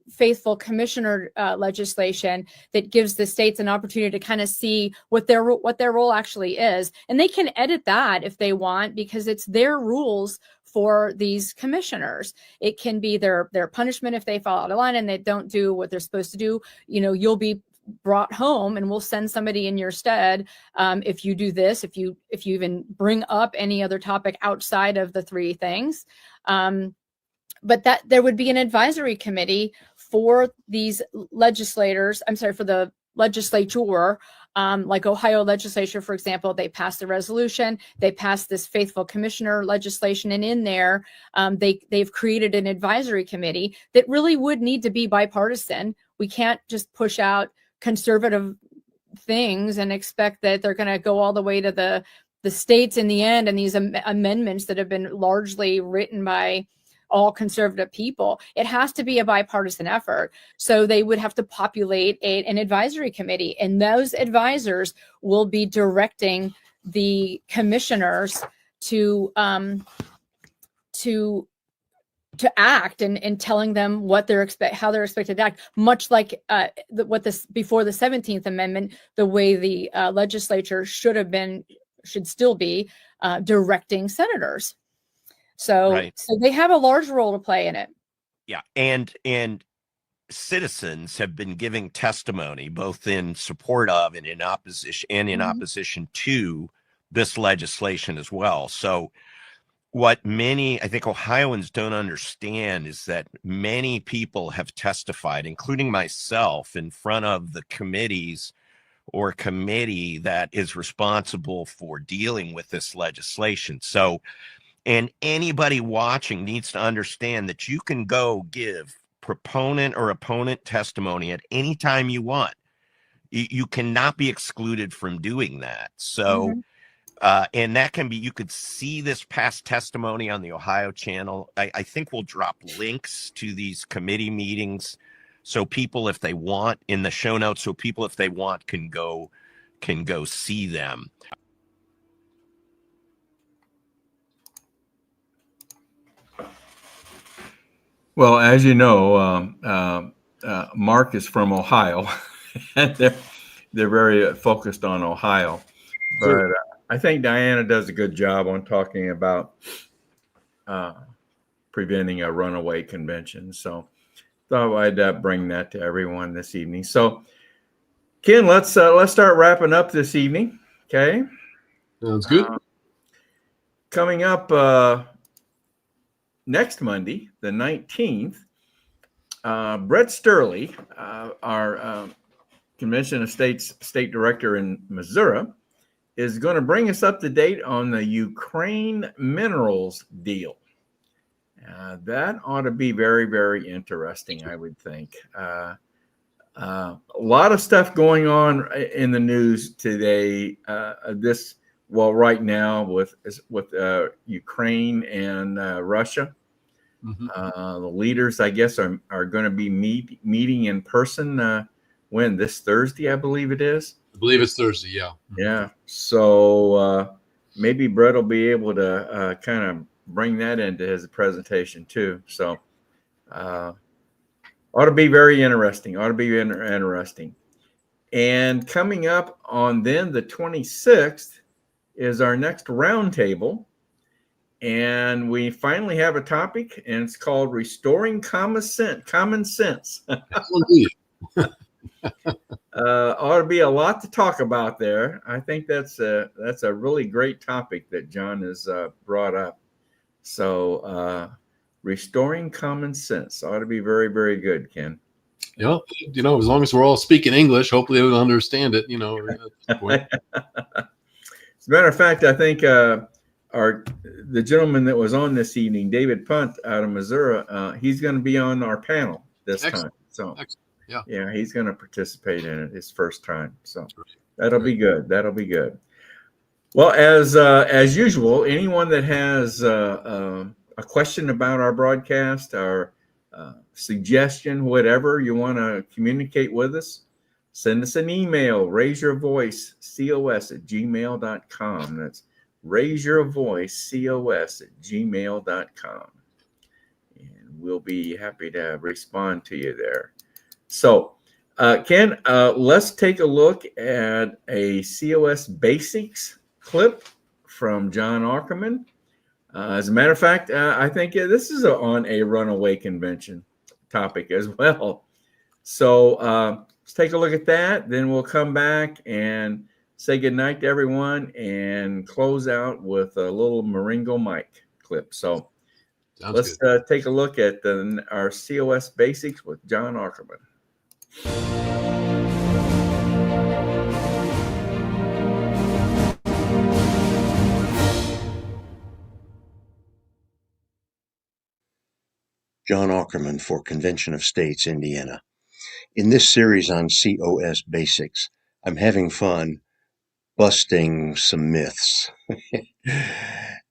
faithful commissioner legislation that gives the states an opportunity to kind of see what their role actually is, and they can edit that if they want, because it's their rules for these commissioners. It can be their punishment if they fall out of line and they don't do what they're supposed to do. You'll be brought home, and we'll send somebody in your stead if you do this, if you even bring up any other topic outside of the 3 things. But that there would be an advisory committee for these legislators. I'm sorry, for the legislature, like Ohio legislature, for example. They passed the resolution. They passed this faithful commissioner legislation, and in there, they've created an advisory committee that really would need to be bipartisan. We can't just push out conservative things and expect that they're going to go all the way to the states in the end, and these amendments that have been largely written by all conservative people. It has to be a bipartisan effort. So they would have to populate an advisory committee, and those advisors will be directing the commissioners to act and telling them what how they're expected to act, much like before the 17th Amendment, the way the legislature should still be directing senators. So they have a large role to play in it. Yeah, and citizens have been giving testimony both in support of and in opposition to this legislation as well. So what I think Ohioans don't understand is that many people have testified, including myself, in front of the committees or committee that is responsible for dealing with this legislation. So And anybody watching needs to understand that you can go give proponent or opponent testimony at any time you want. You cannot be excluded from doing that. So, and that can be, you could see this past testimony on the Ohio channel. I think we'll drop links to these committee meetings. So people, if they want, in the show notes, so people, if they want, can go see them. Well, as you know, Mark is from Ohio, and they're very focused on Ohio. But I think Diana does a good job on talking about preventing a runaway convention. So thought I'd bring that to everyone this evening. So Ken, let's start wrapping up this evening. Okay. Sounds good. Coming up next Monday, the 19th, Brett Sturley, our Convention of States State Director in Missouri, is going to bring us up to date on the Ukraine minerals deal. That ought to be very, very interesting, I would think. A lot of stuff going on in the news today. Right now with Ukraine and Russia. The leaders, I guess, are going to be meeting in person when, this Thursday, I believe it is. I believe it's Thursday. Yeah. Yeah. So maybe Brett will be able to kind of bring that into his presentation too. So ought to be very interesting. Interesting. And coming up on then the 26th is our next roundtable. And we finally have a topic, and it's called Restoring Common Sense. Ought to be a lot to talk about there. I think that's a really great topic that John has brought up. So restoring common sense ought to be very, very good, Ken. Yeah, as long as we're all speaking English, hopefully they'll understand it. At this point. As a matter of fact, I think the gentleman that was on this evening, David Punt out of Missouri, he's going to be on our panel this time. So yeah, he's going to participate in it his first time. So that'll be good. That'll be good. Well, as usual, anyone that has a question about our broadcast, our suggestion, whatever you want to communicate with us, send us an email, raiseyourvoicecos@gmail.com. That's raiseyourvoicecos@gmail.com. And we'll be happy to respond to you there. So, Ken, let's take a look at a COS Basics clip from John Ackerman. As a matter of fact, I think this is on a runaway convention topic as well. So let's take a look at that. Then we'll come back and say goodnight to everyone and close out with a little Maringo Mike clip. So let's take a look at our COS Basics with John Ackerman. John Ackerman for Convention of States, Indiana. In this series on COS Basics, I'm having fun busting some myths.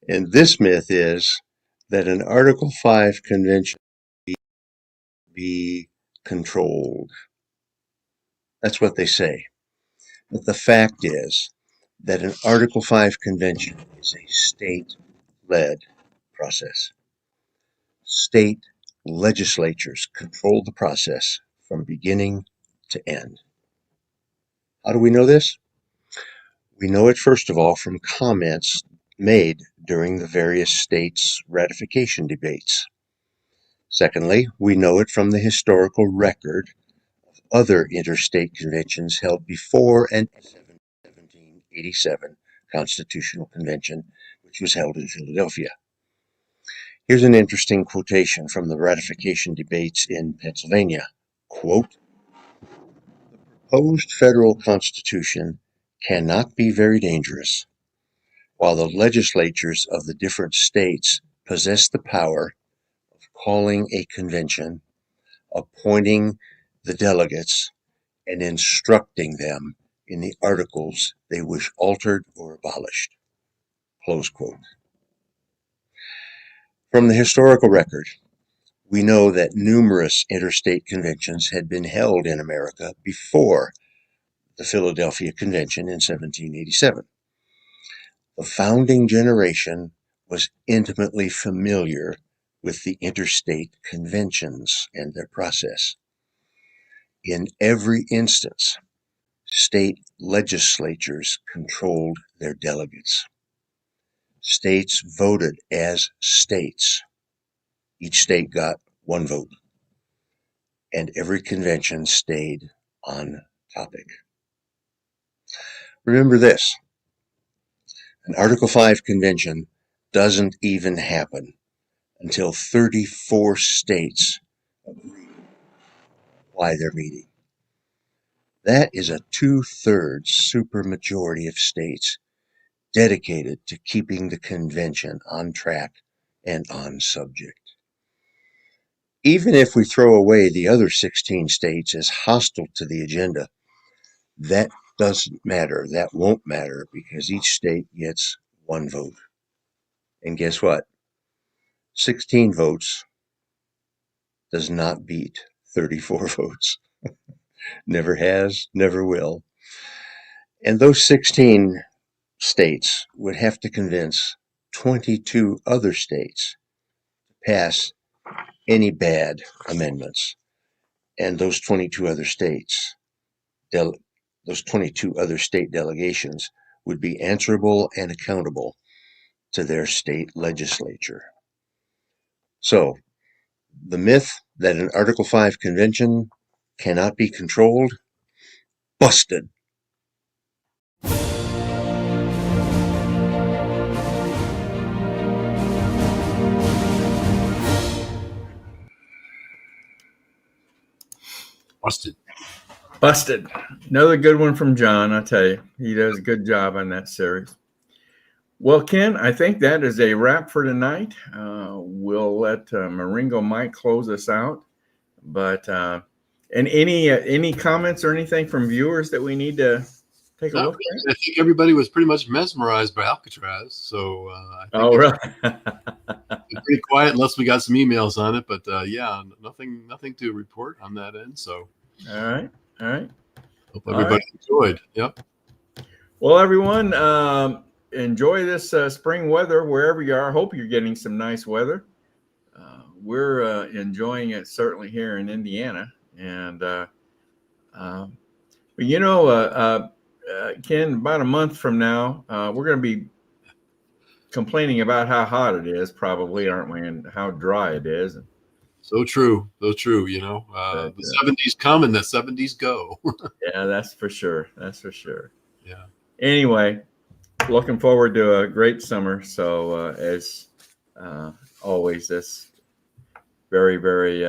And this myth is that an Article 5 convention be controlled. That's what they say. But the fact is that an Article 5 convention is a state-led process. State legislatures control the process from beginning to end. How do we know this? We know it, first of all, from comments made during the various states' ratification debates. Secondly, we know it from the historical record of other interstate conventions held before and after the 1787 Constitutional Convention, which was held in Philadelphia. Here's an interesting quotation from the ratification debates in Pennsylvania. Quote, "The proposed federal constitution cannot be very dangerous. while the legislatures of the different states possess the power of calling a convention, appointing the delegates, and instructing them in the articles they wish altered or abolished. Close quote. From the historical record, we know that numerous interstate conventions had been held in America before the Philadelphia Convention in 1787. The founding generation was intimately familiar with the interstate conventions and their process. In every instance, state legislatures controlled their delegates. States voted as states. Each state got one vote, and every convention stayed on topic. Remember this, an Article 5 convention doesn't even happen until 34 states agree why they're meeting. That is a 2/3 supermajority of states dedicated to keeping the convention on track and on subject. Even if we throw away the other 16 states as hostile to the agenda, that doesn't matter. That won't matter because each state gets one vote. And guess what? 16 votes does not beat 34 votes. Never has, never will. And those 16 states would have to convince 22 other states to pass any bad amendments. And those 22 other states, those 22 other state delegations would be answerable and accountable to their state legislature. So, the myth that an Article 5 convention cannot be controlled, busted. Busted. Busted. Another good one from John, I tell you. He does a good job on that series. Well, Ken, I think that is a wrap for tonight. We'll let Maringo Mike close us out. But and any comments or anything from viewers that we need to take a look at? I think everybody was pretty much mesmerized by Alcatraz. So I think really? it's pretty quiet unless we got some emails on it. But yeah, nothing to report on that end. So all right. Hope everybody enjoyed. Yep. Well, everyone, enjoy this spring weather wherever you are. Hope you're getting some nice weather. We're enjoying it certainly here in Indiana. And, you know, Ken, about a month from now, we're going to be complaining about how hot it is, probably, aren't we? And how dry it is. So true. You know, the 70s come and the 70s go. Yeah, that's for sure. Yeah. Anyway, looking forward to a great summer. So as always, this very, very,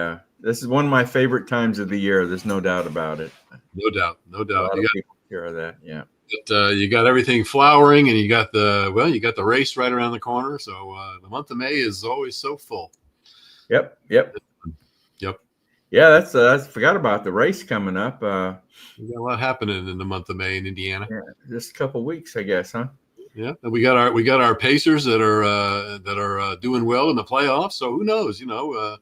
this is one of my favorite times of the year. There's no doubt about it. No doubt. You got care of that. Yeah. But, you got everything flowering and you got the race right around the corner. So the month of May is always so full. Yep. Yeah, that's I forgot about the race coming up. We got a lot happening in the month of May in Indiana. Yeah, just a couple weeks, I guess, huh? Yeah, and we got our Pacers that are doing well in the playoffs. So who knows? You know,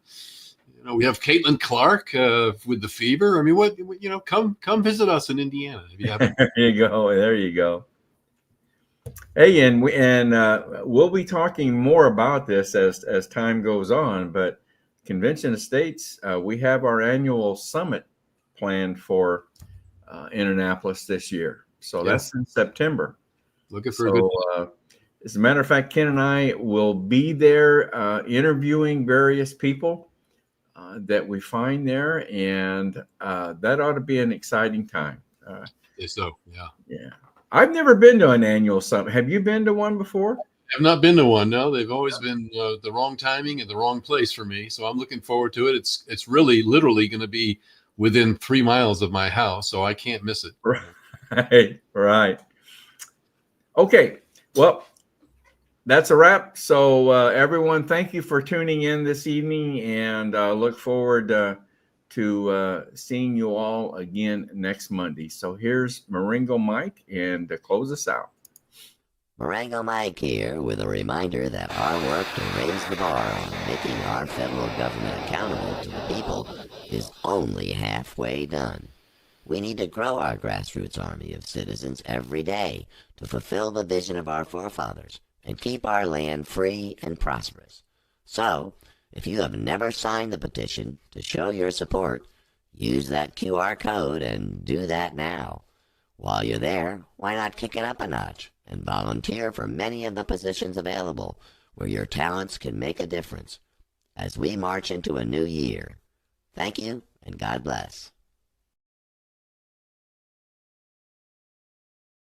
we have Caitlin Clark with the Fever. I mean, what come visit us in Indiana if you haven't. There you go. Hey, and we'll be talking more about this as time goes on, but Convention of States, we have our annual summit planned for Indianapolis this year. So that's in September. Looking for a good. As a matter of fact, Ken and I will be there interviewing various people that we find there, and that ought to be an exciting time. Yeah. I've never been to an annual summit. Have you been to one before? I've not been to one. No, they've always been the wrong timing and the wrong place for me. So I'm looking forward to it. It's really literally going to be within 3 miles of my house, so I can't miss it. Right. Okay. Well, that's a wrap. So everyone, thank you for tuning in this evening, and look forward to seeing you all again next Monday. So here's Marengo Mike, and to close us out. Marengo Mike here with a reminder that our work to raise the bar on making our federal government accountable to the people is only halfway done. We need to grow our grassroots army of citizens every day to fulfill the vision of our forefathers and keep our land free and prosperous. So, if you have never signed the petition to show your support, use that QR code and do that now. While you're there, why not kick it up a notch and volunteer for many of the positions available where your talents can make a difference as we march into a new year. Thank you, and God bless.